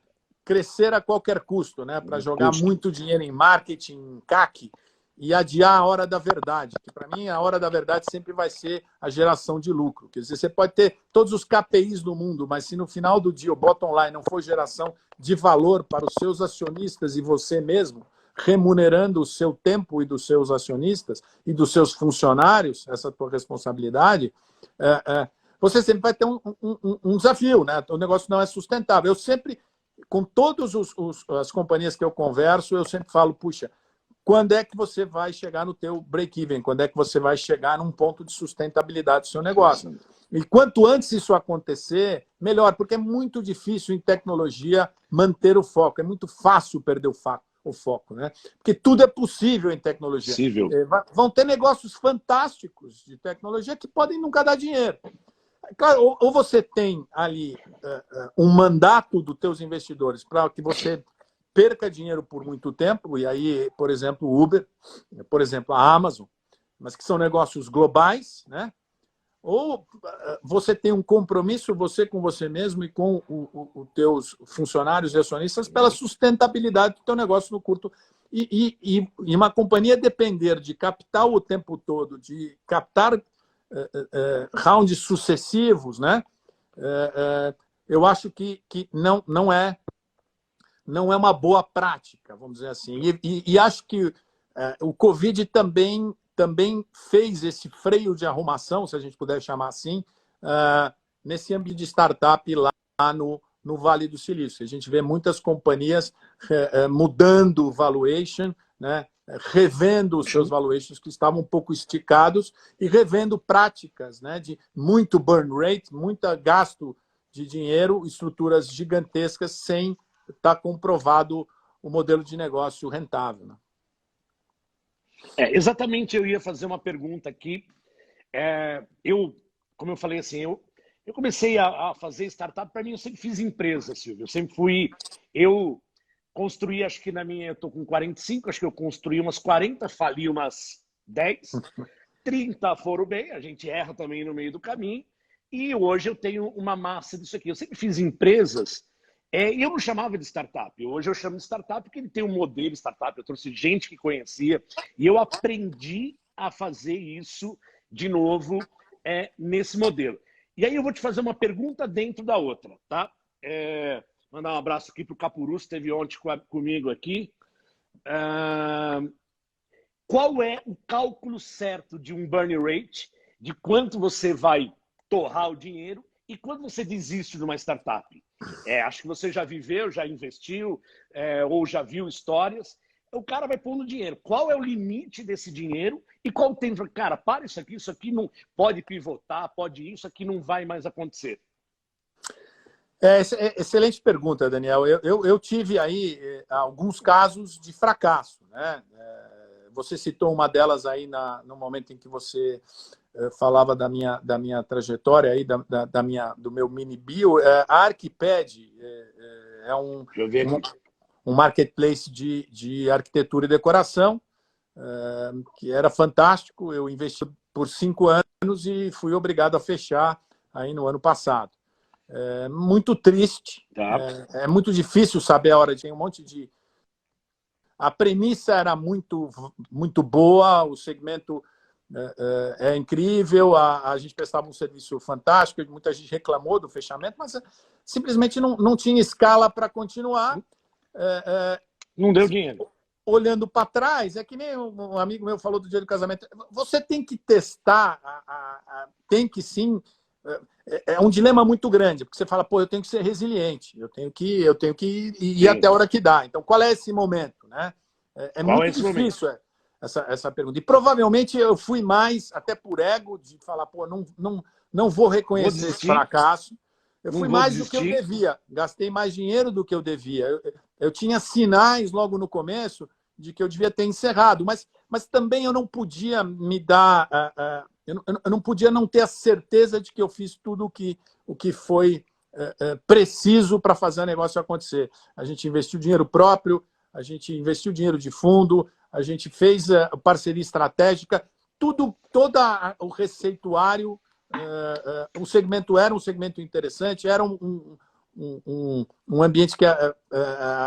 crescer a qualquer custo, né? Para jogar muito dinheiro em marketing, em CAC, e adiar a hora da verdade, que para mim a hora da verdade sempre vai ser a geração de lucro. Quer dizer, você pode ter todos os KPIs do mundo, mas se no final do dia o bottom line não for geração de valor para os seus acionistas e você mesmo, remunerando o seu tempo e dos seus acionistas e dos seus funcionários, essa tua responsabilidade, você sempre vai ter um desafio, né? O negócio não é sustentável. Eu sempre, com todas as companhias que eu converso, eu sempre falo, puxa, quando é que você vai chegar no teu break-even? Quando é que você vai chegar num ponto de sustentabilidade do seu negócio? E quanto antes isso acontecer, melhor, porque é muito difícil em tecnologia manter o foco, é muito fácil perder o o foco, né? Porque tudo é possível em tecnologia. Possível. Vão ter negócios fantásticos de tecnologia que podem nunca dar dinheiro. Claro, ou você tem ali um mandato dos teus investidores para que você perca dinheiro por muito tempo, e aí, por exemplo, o Uber, por exemplo, a Amazon, mas que são negócios globais, né? Ou você tem um compromisso, você com você mesmo e com os teus funcionários e acionistas, pela sustentabilidade do teu negócio no curto. E uma companhia depender de capital o tempo todo, de captar rounds sucessivos, né? Eu acho que não é uma boa prática, vamos dizer assim. E acho que o Covid também fez esse freio de arrumação, se a gente puder chamar assim, nesse ambiente de startup lá no Vale do Silício. A gente vê muitas companhias mudando o valuation, né? Revendo os seus valuations que estavam um pouco esticados e revendo práticas, né? De muito burn rate, muito gasto de dinheiro, estruturas gigantescas sem estar comprovado o modelo de negócio rentável. Né? Exatamente, eu ia fazer uma pergunta aqui. Como eu falei assim, eu comecei a fazer startup, para mim eu sempre fiz empresa, Silvio. Eu construí, acho que eu estou com 45, acho que eu construí umas 40, fali umas 10, 30 foram bem, a gente erra também no meio do caminho, e hoje eu tenho uma massa disso aqui. Eu sempre fiz empresas, e eu não chamava de startup. Hoje eu chamo de startup porque ele tem um modelo startup, eu trouxe gente que conhecia, e eu aprendi a fazer isso de novo nesse modelo. E aí eu vou te fazer uma pergunta dentro da outra, tá? Mandar um abraço aqui para o Capurus, que esteve ontem comigo aqui. Qual é o cálculo certo de um burn rate, de quanto você vai torrar o dinheiro e quando você desiste de uma startup? Acho que você já viveu, já investiu, ou já viu histórias. O cara vai pondo dinheiro. Qual é o limite desse dinheiro e qual o tempo? Cara, para isso aqui não pode pivotar, isso aqui não vai mais acontecer. Excelente pergunta, Daniel. Eu tive aí alguns casos de fracasso, né? Você citou uma delas aí no momento em que você falava da minha trajetória aí, do meu mini bio. A Arquipad é um marketplace de arquitetura e decoração que era fantástico. Eu investi por 5 anos e fui obrigado a fechar aí no ano passado. Muito triste, Tá. É muito difícil saber a hora. Tem um monte de... A premissa era muito boa, o segmento é incrível, a gente prestava um serviço fantástico, muita gente reclamou do fechamento, mas simplesmente não tinha escala para continuar. Não deu dinheiro. Olhando para trás, é que nem um amigo meu falou do dia do casamento, você tem que testar, tem que sim... É um dilema muito grande, porque você fala, eu tenho que ser resiliente, eu tenho que ir até a hora que dá. Então, qual é esse momento? Né? É muito difícil essa pergunta. E provavelmente eu fui mais, até por ego, de falar, não vou reconhecer esse fracasso. Eu fui mais do que eu devia, gastei mais dinheiro do que eu devia. Eu tinha sinais logo no começo de que eu devia ter encerrado, mas também eu não podia me dar... Eu não podia não ter a certeza de que eu fiz tudo o que foi preciso para fazer o negócio acontecer. A gente investiu dinheiro próprio, a gente investiu dinheiro de fundo, a gente fez parceria estratégica, todo o receituário. O segmento era um segmento interessante, era um ambiente que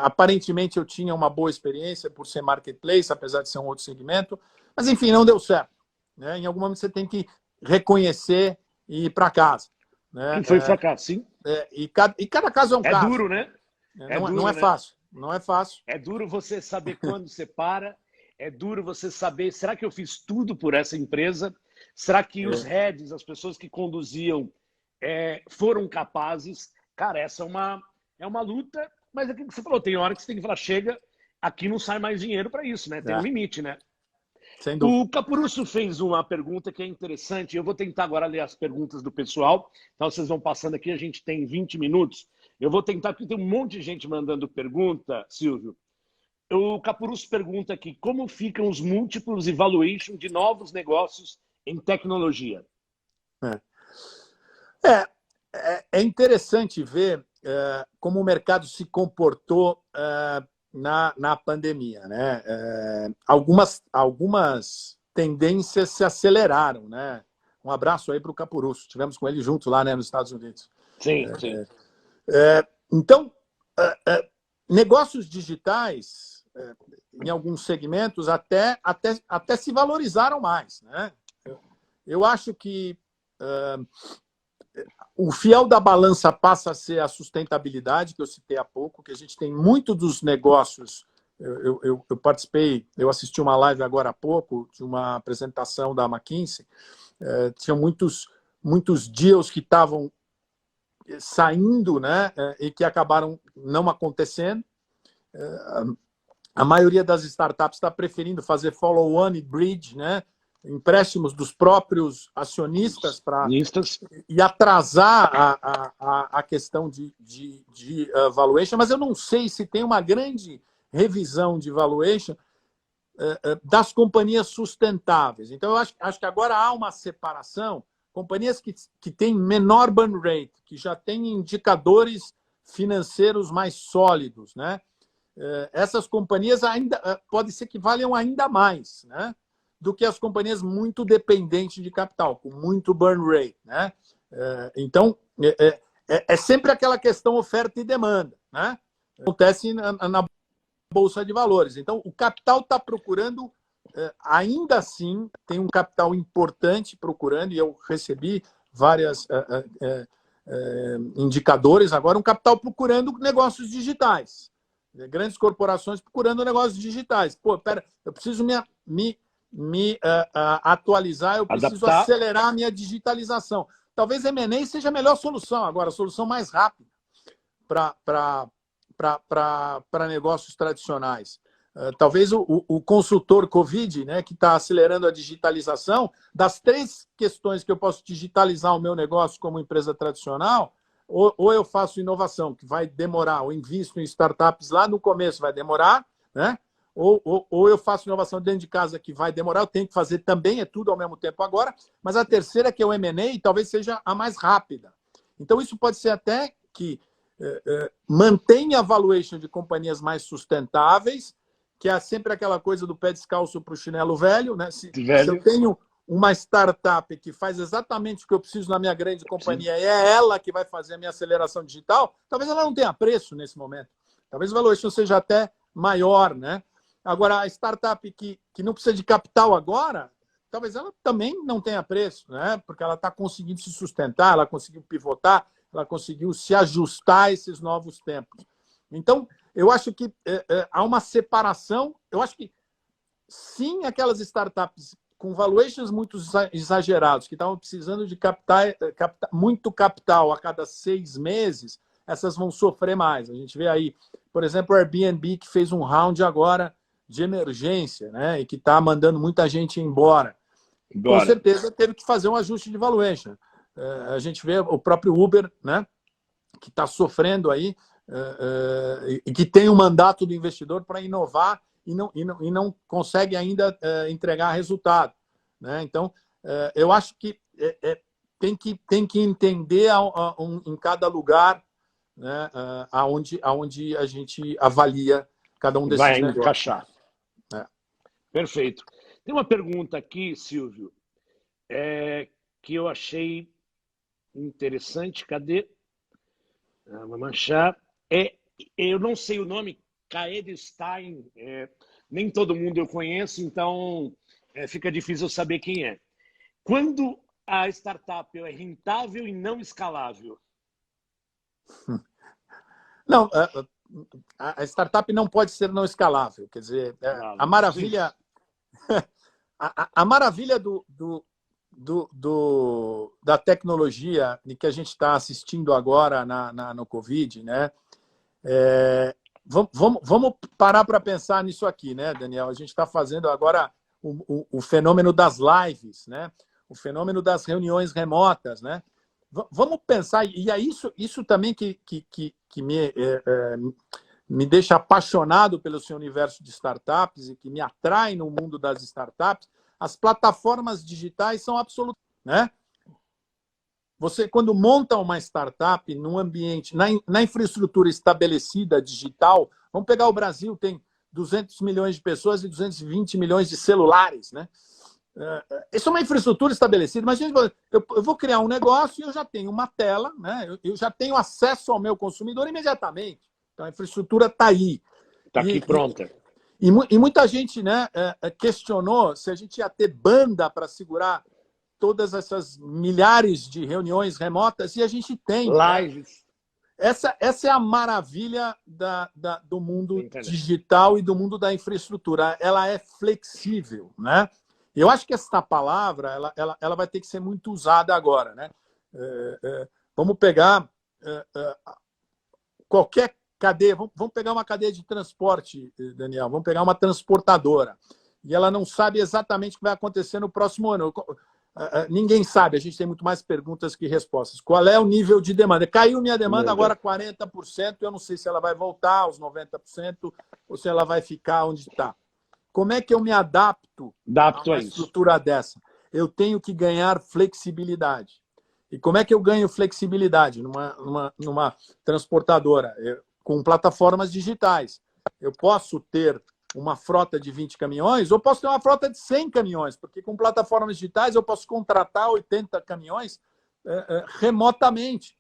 aparentemente eu tinha uma boa experiência por ser marketplace, apesar de ser um outro segmento, mas enfim, não deu certo. Né? Em algum momento você tem que reconhecer e ir para casa. Né? Foi fracasso, sim. E cada caso é um caso. É duro, né? Não é fácil. Não é fácil. É duro você saber quando você para. É duro você saber, será que eu fiz tudo por essa empresa? Será que os heads, as pessoas que conduziam, foram capazes? Cara, essa é uma luta, mas é aquilo que você falou, tem hora que você tem que falar, chega, aqui não sai mais dinheiro para isso, né? Tem um limite, né? Sem dúvida. O Capurusso fez uma pergunta que é interessante. Eu vou tentar agora ler as perguntas do pessoal. Então, vocês vão passando aqui, a gente tem 20 minutos. Eu vou tentar, porque tem um monte de gente mandando pergunta, Silvio. O Capurus pergunta aqui, como ficam os múltiplos e valuation de novos negócios em tecnologia? É interessante ver como o mercado se comportou na pandemia, né? Algumas tendências se aceleraram, né? Um abraço aí para o Capurus, estivemos com ele juntos lá, né, nos Estados Unidos. Sim, sim. Então, negócios digitais, em alguns segmentos, até se valorizaram mais, né? Eu acho que o fiel da balança passa a ser a sustentabilidade, que eu citei há pouco, que a gente tem muito dos negócios. Eu participei, eu assisti uma live agora há pouco, de uma apresentação da McKinsey. Tinha muitos deals que estavam saindo, né, e que acabaram não acontecendo. A maioria das startups está preferindo fazer follow-on e bridge, né, empréstimos dos próprios acionistas para e atrasar a questão de valuation, mas eu não sei se tem uma grande revisão de valuation das companhias sustentáveis. Então, eu acho que agora há uma separação. Companhias que têm menor burn rate, que já têm indicadores financeiros mais sólidos, né? Essas companhias ainda pode ser que valham ainda mais, né, do que as companhias muito dependentes de capital, com muito burn rate, né? Então, é sempre aquela questão oferta e demanda, né? Acontece na Bolsa de Valores. Então, o capital está procurando, ainda assim, tem um capital importante procurando, e eu recebi vários indicadores agora, um capital procurando negócios digitais. Grandes corporações procurando negócios digitais. Pô, pera, eu preciso me atualizar, eu preciso acelerar a minha digitalização. Talvez M&A seja a melhor solução agora, a solução mais rápida para negócios tradicionais. Talvez o consultor Covid, né, que está acelerando a digitalização, das 3 questões que eu posso digitalizar o meu negócio como empresa tradicional, ou eu faço inovação, que vai demorar, ou invisto em startups lá no começo, vai demorar, né? Ou eu faço inovação dentro de casa, que vai demorar, eu tenho que fazer também, é tudo ao mesmo tempo agora, mas a terceira, que é o M&A, talvez seja a mais rápida. Então, isso pode ser até que mantenha a valuation de companhias mais sustentáveis, que é sempre aquela coisa do pé descalço para o chinelo velho, né? Se eu tenho uma startup que faz exatamente o que eu preciso na minha grande companhia, e é ela que vai fazer a minha aceleração digital, talvez ela não tenha preço nesse momento. Talvez a valuation seja até maior, né? Agora, a startup que não precisa de capital agora, talvez ela também não tenha preço, né? Porque ela está conseguindo se sustentar, ela conseguiu pivotar, ela conseguiu se ajustar a esses novos tempos. Então, eu acho que há uma separação. Eu acho que, sim, aquelas startups com valuations muito exagerados, que estavam precisando de muito capital a cada 6 meses, essas vão sofrer mais. A gente vê aí, por exemplo, o Airbnb, que fez um round agora de emergência, né, e que está mandando muita gente embora. Com certeza teve que fazer um ajuste de valuation. A gente vê o próprio Uber, né, que está sofrendo aí, e que tem um mandato do investidor para inovar e não consegue ainda entregar resultado, né? Então, eu acho que tem que entender em cada lugar, né, aonde a gente avalia cada um desses vai negócios. Encaixar. Perfeito. Tem uma pergunta aqui, Silvio, que eu achei interessante. Cadê? Vamos achar. Eu não sei o nome, Kaedstein, nem todo mundo eu conheço, então fica difícil saber quem é. Quando a startup é rentável e não escalável? Não, a startup não pode ser não escalável. Quer dizer, a maravilha, a maravilha da tecnologia e que a gente está assistindo agora no Covid, né? Vamos parar para pensar nisso aqui, né, Daniel? A gente está fazendo agora o fenômeno das lives, né? O fenômeno das reuniões remotas, né? Vamos pensar, e é isso também que me deixa apaixonado pelo seu universo de startups e que me atrai no mundo das startups, as plataformas digitais são absolutas, né? Você, quando monta uma startup num ambiente, na infraestrutura estabelecida, digital, vamos pegar o Brasil, tem 200 milhões de pessoas e 220 milhões de celulares, né? Isso é uma infraestrutura estabelecida. Mas eu vou criar um negócio e eu já tenho uma tela, né? Eu já tenho acesso ao meu consumidor imediatamente. Então, a infraestrutura está aí. Está aqui pronta. E muita gente, né, questionou se a gente ia ter banda para segurar todas essas milhares de reuniões remotas, e a gente tem. Lives. Né? Essa é a maravilha do mundo digital e do mundo da infraestrutura. Ela é flexível, né? Eu acho que essa palavra ela vai ter que ser muito usada agora, né? Vamos pegar qualquer cadeia, vamos pegar uma cadeia de transporte, Daniel, vamos pegar uma transportadora, e ela não sabe exatamente o que vai acontecer no próximo ano. Ninguém sabe, a gente tem muito mais perguntas que respostas. Qual é o nível de demanda? Caiu minha demanda agora 40%, eu não sei se ela vai voltar aos 90% ou se ela vai ficar onde está. Como é que eu me adapto a uma estrutura dessa? Eu tenho que ganhar flexibilidade. E como é que eu ganho flexibilidade numa transportadora? Com plataformas digitais. Eu posso ter uma frota de 20 caminhões ou posso ter uma frota de 100 caminhões, porque com plataformas digitais eu posso contratar 80 caminhões remotamente,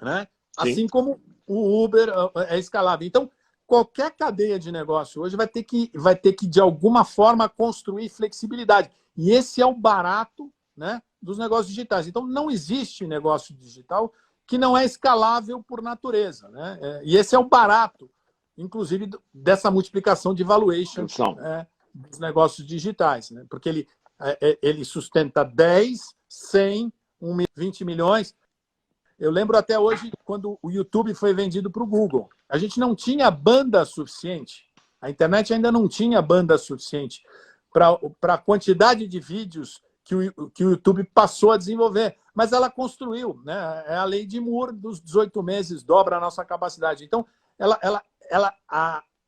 né? Assim como o Uber é escalável. Então, qualquer cadeia de negócio hoje vai ter que de alguma forma, construir flexibilidade. E esse é o barato, né, dos negócios digitais. Então, não existe negócio digital que não é escalável por natureza, né? E esse é o barato, inclusive, dessa multiplicação de valuation dos negócios digitais, né? Porque ele sustenta 10, 100, 20 milhões. Eu lembro até hoje, quando o YouTube foi vendido para o Google. A gente não tinha banda suficiente, a internet ainda não tinha banda suficiente para a quantidade de vídeos que o YouTube passou a desenvolver. Mas ela construiu, né? É a lei de Moore, dos 18 meses, dobra a nossa capacidade. Então,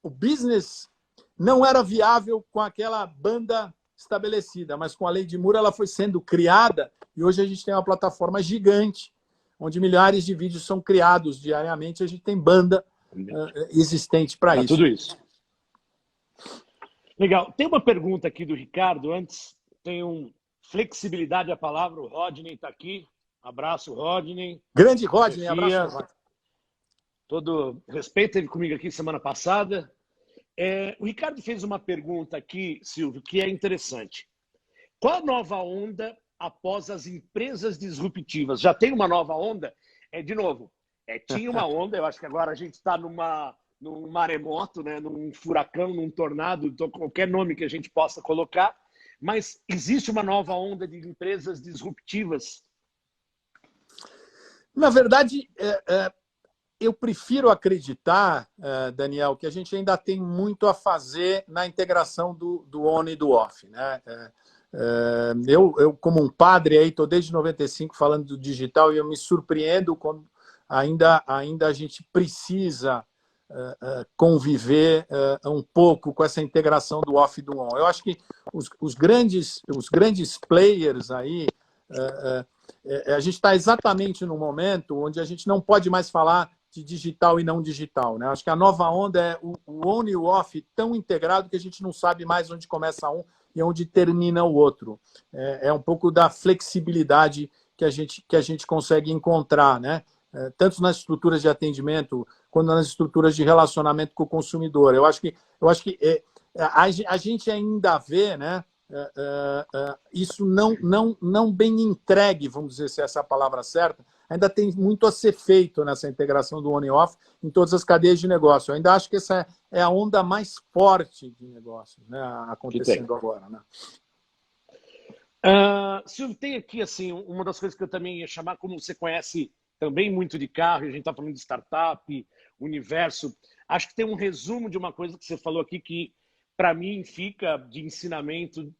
o business não era viável com aquela banda estabelecida, mas com a lei de Moore ela foi sendo criada e hoje a gente tem uma plataforma gigante, onde milhares de vídeos são criados diariamente, a gente tem banda existente para isso. Tudo isso. Legal. Tem uma pergunta aqui do Ricardo, antes tem flexibilidade a palavra, o Rodney está aqui. Abraço, Rodney. Grande Rodney, abraço, Rodney. Todo respeito, teve comigo aqui semana passada. O Ricardo fez uma pergunta aqui, Silvio, que é interessante. Qual a nova onda após as empresas disruptivas? Já tem uma nova onda? De novo, tinha uma onda, eu acho que agora a gente está num maremoto, né? Num furacão, num tornado, qualquer nome que a gente possa colocar, mas existe uma nova onda de empresas disruptivas? Na verdade, eu prefiro acreditar, Daniel, que a gente ainda tem muito a fazer na integração do on e do off, né? Eu, como um padre, estou desde 95 falando do digital e eu me surpreendo quando ainda a gente precisa conviver um pouco com essa integração do off e do on. Eu acho que os grandes players aí, a gente está exatamente no momento onde a gente não pode mais falar de digital e não digital, né? Acho que a nova onda é o on e o off tão integrado que a gente não sabe mais onde começa um e onde termina o outro. É um pouco da flexibilidade que a gente consegue encontrar, né? Tanto nas estruturas de atendimento quanto nas estruturas de relacionamento com o consumidor. Eu acho que a gente ainda vê, né, isso não bem entregue, vamos dizer se essa é a palavra certa, ainda tem muito a ser feito nessa integração do on e off em todas as cadeias de negócio. Eu ainda acho que essa é a onda mais forte de negócios, né, acontecendo agora, né? Silvio, tem aqui assim, uma das coisas que eu também ia chamar, como você conhece também muito de carro, e a gente está falando de startup, universo, acho que tem um resumo de uma coisa que você falou aqui que, para mim, fica de ensinamento.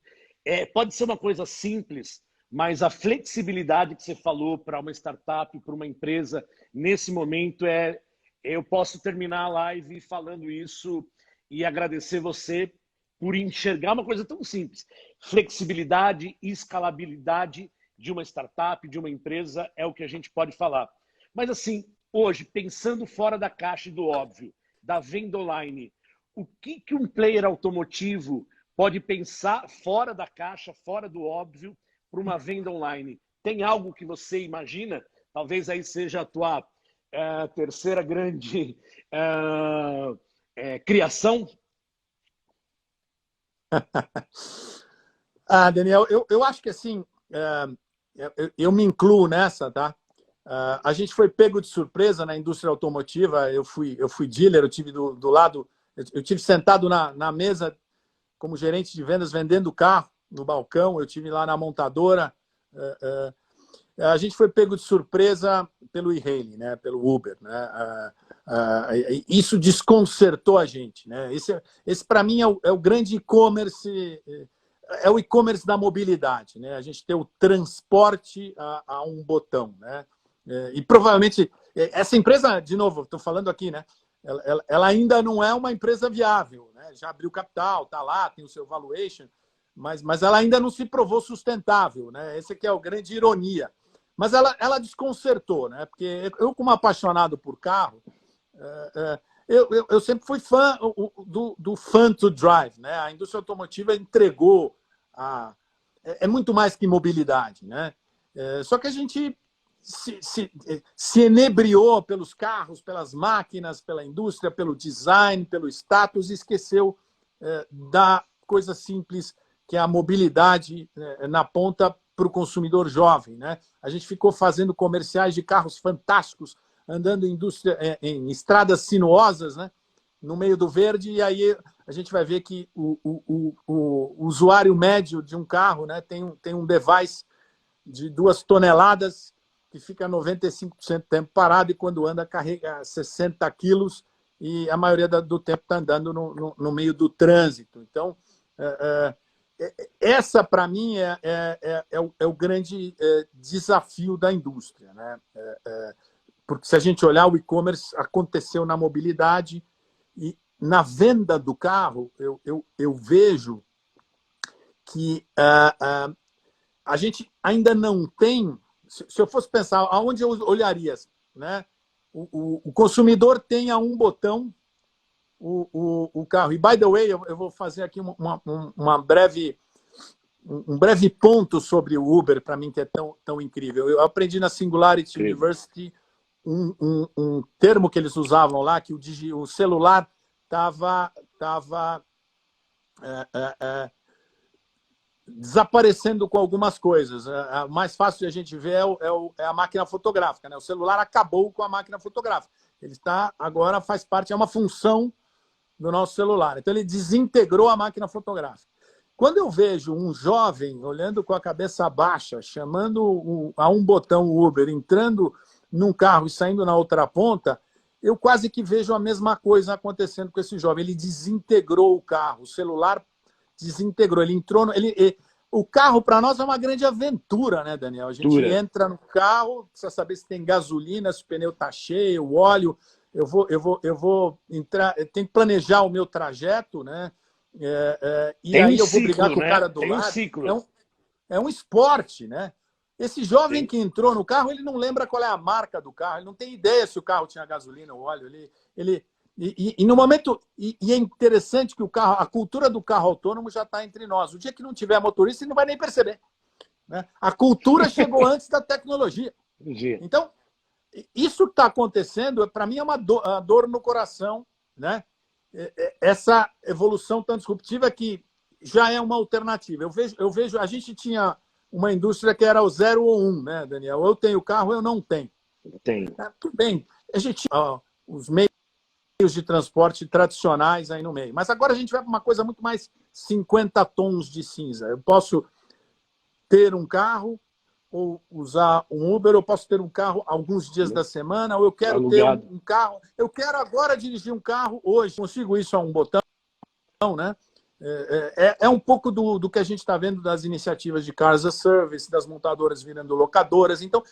Pode ser uma coisa simples, mas a flexibilidade que você falou para uma startup, para uma empresa, nesse momento é eu posso terminar a live falando isso e agradecer você por enxergar uma coisa tão simples. Flexibilidade e escalabilidade de uma startup, de uma empresa, é o que a gente pode falar. Mas assim, hoje, pensando fora da caixa e do óbvio, da venda online, o que um player automotivo pode pensar fora da caixa, fora do óbvio, para uma venda online? Tem algo que você imagina? Talvez aí seja a tua terceira grande criação? Daniel, eu acho que assim, eu me incluo nessa, tá? A gente foi pego de surpresa na indústria automotiva. Eu fui dealer, eu tive do lado, eu tive sentado na mesa como gerente de vendas vendendo carro no balcão. Eu tive lá na montadora. A gente foi pego de surpresa pelo e-hailing, né? Pelo Uber, né? Isso desconcertou a gente, né? Esse para mim é o grande e-commerce. É o e-commerce da mobilidade, né? A gente tem o transporte a um botão, né? E provavelmente essa empresa, de novo, estou falando aqui, né? Ela ainda não é uma empresa viável, né? Já abriu capital, está lá, tem o seu valuation, mas ela ainda não se provou sustentável, né? Essa aqui é a grande ironia. Mas ela desconcertou, né? Porque eu, como apaixonado por carro, eu sempre fui fã do fun to drive, né? A indústria automotiva entregou é muito mais que mobilidade, né? Só que a gente se enebriou pelos carros, pelas máquinas, pela indústria, pelo design, pelo status, e esqueceu da coisa simples que é a mobilidade na ponta para o consumidor jovem, né? A gente ficou fazendo comerciais de carros fantásticos, andando em estradas sinuosas, né? No meio do verde, e aí a gente vai ver que o usuário médio de um carro, né, tem um device de 2 toneladas que fica 95% do tempo parado, e quando anda carrega 60 quilos, e a maioria do tempo está andando no meio do trânsito. Então, essa, para mim, é o grande desafio da indústria, né? Porque se a gente olhar, o e-commerce aconteceu na mobilidade, e na venda do carro, eu vejo que a gente ainda não tem. Se eu fosse pensar, aonde eu olharia, né? O consumidor tem a um botão o carro. E, by the way, eu vou fazer aqui um breve ponto sobre o Uber, para mim, que é tão incrível. Eu aprendi na Singularity University um termo que eles usavam lá, que o celular estava desaparecendo com algumas coisas. A mais fácil de a gente ver é a máquina fotográfica, né? O celular acabou com a máquina fotográfica. Ele agora faz parte, é uma função do nosso celular. Então, ele desintegrou a máquina fotográfica. Quando eu vejo um jovem olhando com a cabeça baixa, chamando a um botão Uber, entrando num carro e saindo na outra ponta, eu quase que vejo a mesma coisa acontecendo com esse jovem. Ele desintegrou o carro, o celular desintegrou. Ele entrou. O carro, para nós, é uma grande aventura, né, Daniel? A gente entra no carro, precisa saber se tem gasolina, se o pneu está cheio, o óleo. Eu vou entrar, eu tenho que planejar o meu trajeto, né? E aí eu vou brigar com o cara do lado. É um esporte, né? Esse jovem que entrou no carro, ele não lembra qual é a marca do carro, ele não tem ideia se o carro tinha gasolina ou óleo. E no momento. E é interessante que a cultura do carro autônomo já está entre nós. O dia que não tiver motorista, ele não vai nem perceber, né? A cultura chegou antes da tecnologia. Então, isso que está acontecendo, para mim, é uma dor no coração, né? Essa evolução tão disruptiva que já é uma alternativa. Eu vejo, a gente tinha uma indústria que era o 0 ou 1, né, Daniel? Eu tenho carro, eu não tenho. Tudo bem. A gente tinha os meios de transporte tradicionais aí no meio. Mas agora a gente vai para uma coisa muito mais 50 tons de cinza. Eu posso ter um carro ou usar um Uber, eu posso ter um carro alguns dias da semana, ou eu quero ter um carro. Eu quero agora dirigir um carro hoje. Consigo isso a um botão, né? É um pouco do que a gente está vendo das iniciativas de Cars as a Service, das montadoras virando locadoras. Então,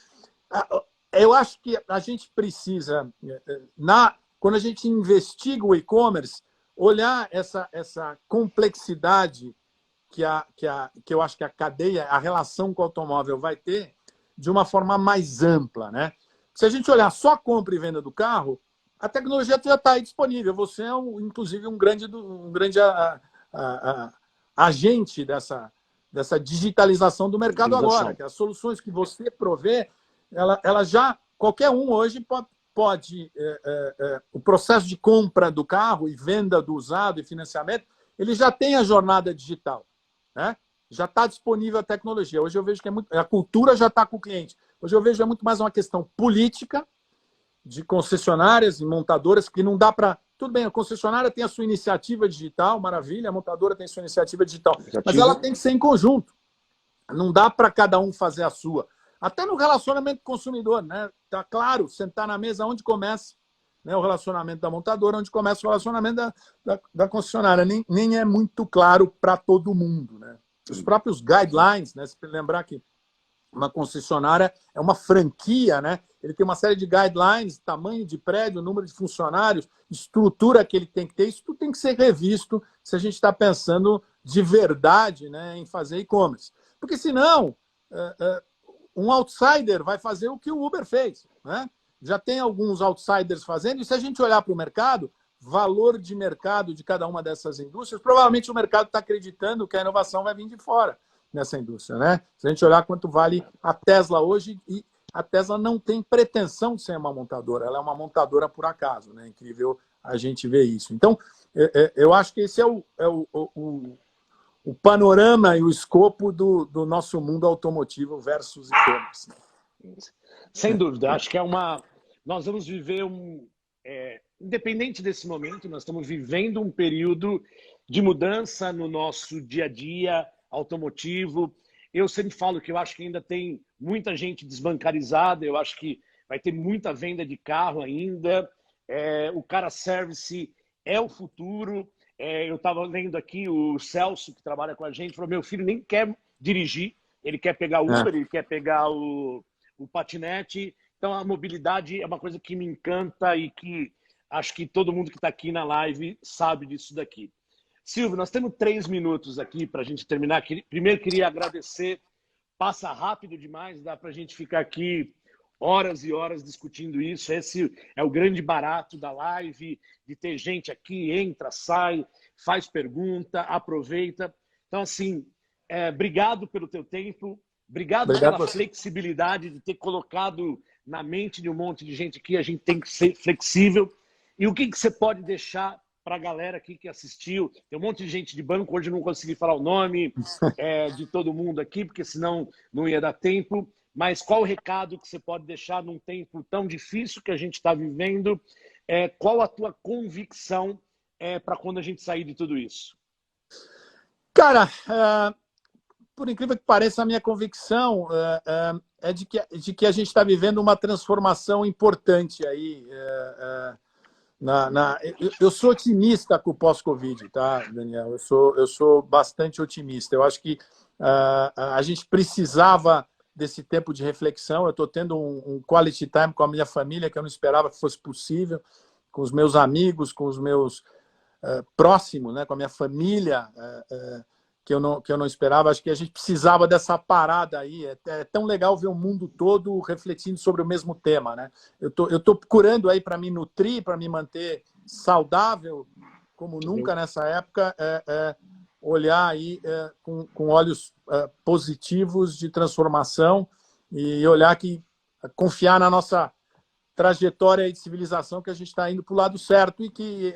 eu acho que a gente precisa, quando a gente investiga o e-commerce, olhar essa complexidade que eu acho que a cadeia, a relação com o automóvel vai ter de uma forma mais ampla, né? Se a gente olhar só a compra e venda do carro, a tecnologia já está aí disponível. Você é, inclusive, um grande agente dessa digitalização do mercado agora. Que as soluções que você provê, ela já qualquer um hoje pode o processo de compra do carro e venda do usado e financiamento, ele já tem a jornada digital, né? Já está disponível a tecnologia. Hoje eu vejo que a cultura já está com o cliente. Hoje eu vejo que é muito mais uma questão política de concessionárias e montadoras que não dá para... Tudo bem, a concessionária tem a sua iniciativa digital, maravilha, a montadora tem a sua iniciativa digital, mas ela tem que ser em conjunto. Não dá para cada um fazer a sua. Até no relacionamento consumidor, né? Tá claro, sentar na mesa onde começa, né, o relacionamento da montadora, onde começa o relacionamento da concessionária. Nem é muito claro para todo mundo, né? Os próprios guidelines, né? Se lembrar que uma concessionária é uma franquia, né? Ele tem uma série de guidelines, tamanho de prédio, número de funcionários, estrutura que ele tem que ter. Isso tudo tem que ser revisto se a gente está pensando de verdade, né, em fazer e-commerce. Porque senão, um outsider vai fazer o que o Uber fez, né? Já tem alguns outsiders fazendo, e se a gente olhar para o mercado, valor de mercado de cada uma dessas indústrias, provavelmente o mercado está acreditando que a inovação vai vir de fora nessa indústria, né? Se a gente olhar quanto vale a Tesla hoje, e a Tesla não tem pretensão de ser uma montadora, ela é uma montadora por acaso, né? Incrível a gente ver isso. Então, eu acho que esse é o panorama e o escopo do nosso mundo automotivo versus e-commerce. Sem dúvida, acho que nós vamos viver independente desse momento, nós estamos vivendo um período de mudança no nosso dia a dia automotivo. Eu sempre falo que eu acho que ainda tem muita gente desbancarizada, eu acho que vai ter muita venda de carro ainda. O cara service é o futuro. Eu estava lendo aqui o Celso, que trabalha com a gente, falou: meu filho nem quer dirigir, ele quer pegar o Uber, ele quer pegar o patinete. Então, a mobilidade é uma coisa que me encanta e que acho que todo mundo que está aqui na live sabe disso daqui. Silvio, nós temos 3 minutos aqui para a gente terminar. Primeiro, queria agradecer. Passa rápido demais, dá para a gente ficar aqui horas e horas discutindo isso. Esse é o grande barato da live, de ter gente aqui, entra, sai, faz pergunta, aproveita. Então, assim, obrigado pelo teu tempo, obrigado pela flexibilidade de ter colocado na mente de um monte de gente aqui. A gente tem que ser flexível. E o que você pode deixar para a galera aqui que assistiu? Tem um monte de gente de banco, hoje eu não consegui falar o nome de todo mundo aqui, porque senão não ia dar tempo. Mas qual o recado que você pode deixar num tempo tão difícil que a gente está vivendo? Qual a tua convicção para quando a gente sair de tudo isso? Cara, por incrível que pareça, a minha convicção é de que a gente está vivendo uma transformação importante aí. Eu sou otimista com o pós-Covid, tá, Daniel? Eu sou bastante otimista. Eu acho que a gente precisava desse tempo de reflexão. Eu estou tendo um quality time com a minha família que eu não esperava que fosse possível, com os meus amigos, com os meus próximos, né, com a minha família, que eu não esperava. Acho que a gente precisava dessa parada aí. É tão legal ver o mundo todo refletindo sobre o mesmo tema, né? Eu tô procurando aí para me nutrir, para me manter saudável, como nunca nessa época, olhar aí com olhos positivos de transformação e olhar confiar na nossa trajetória de civilização, que a gente está indo para o lado certo e que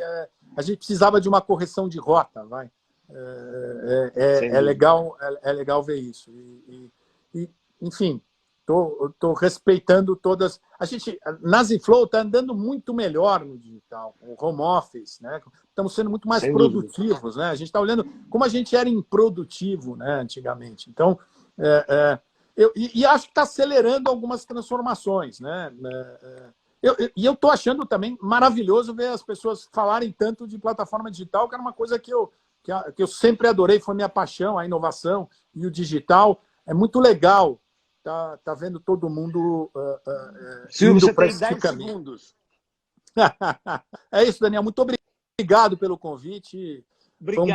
a gente precisava de uma correção de rota, vai. É legal ver isso. Enfim, estou respeitando todas. A gente, na Ziflow, está andando muito melhor no digital, com o home office, né? Estamos sendo muito mais produtivos, né? A gente está olhando como a gente era improdutivo, né, antigamente. Então, eu acho que está acelerando algumas transformações, né? Eu estou achando também maravilhoso ver as pessoas falarem tanto de plataforma digital, que era uma coisa que eu sempre adorei, foi minha paixão, a inovação e o digital. É muito legal tá vendo todo mundo Silvio, indo você para tem esse 10 caminho. segundos. É isso, Daniel. Muito obrigado pelo convite. Foi um Obrigado.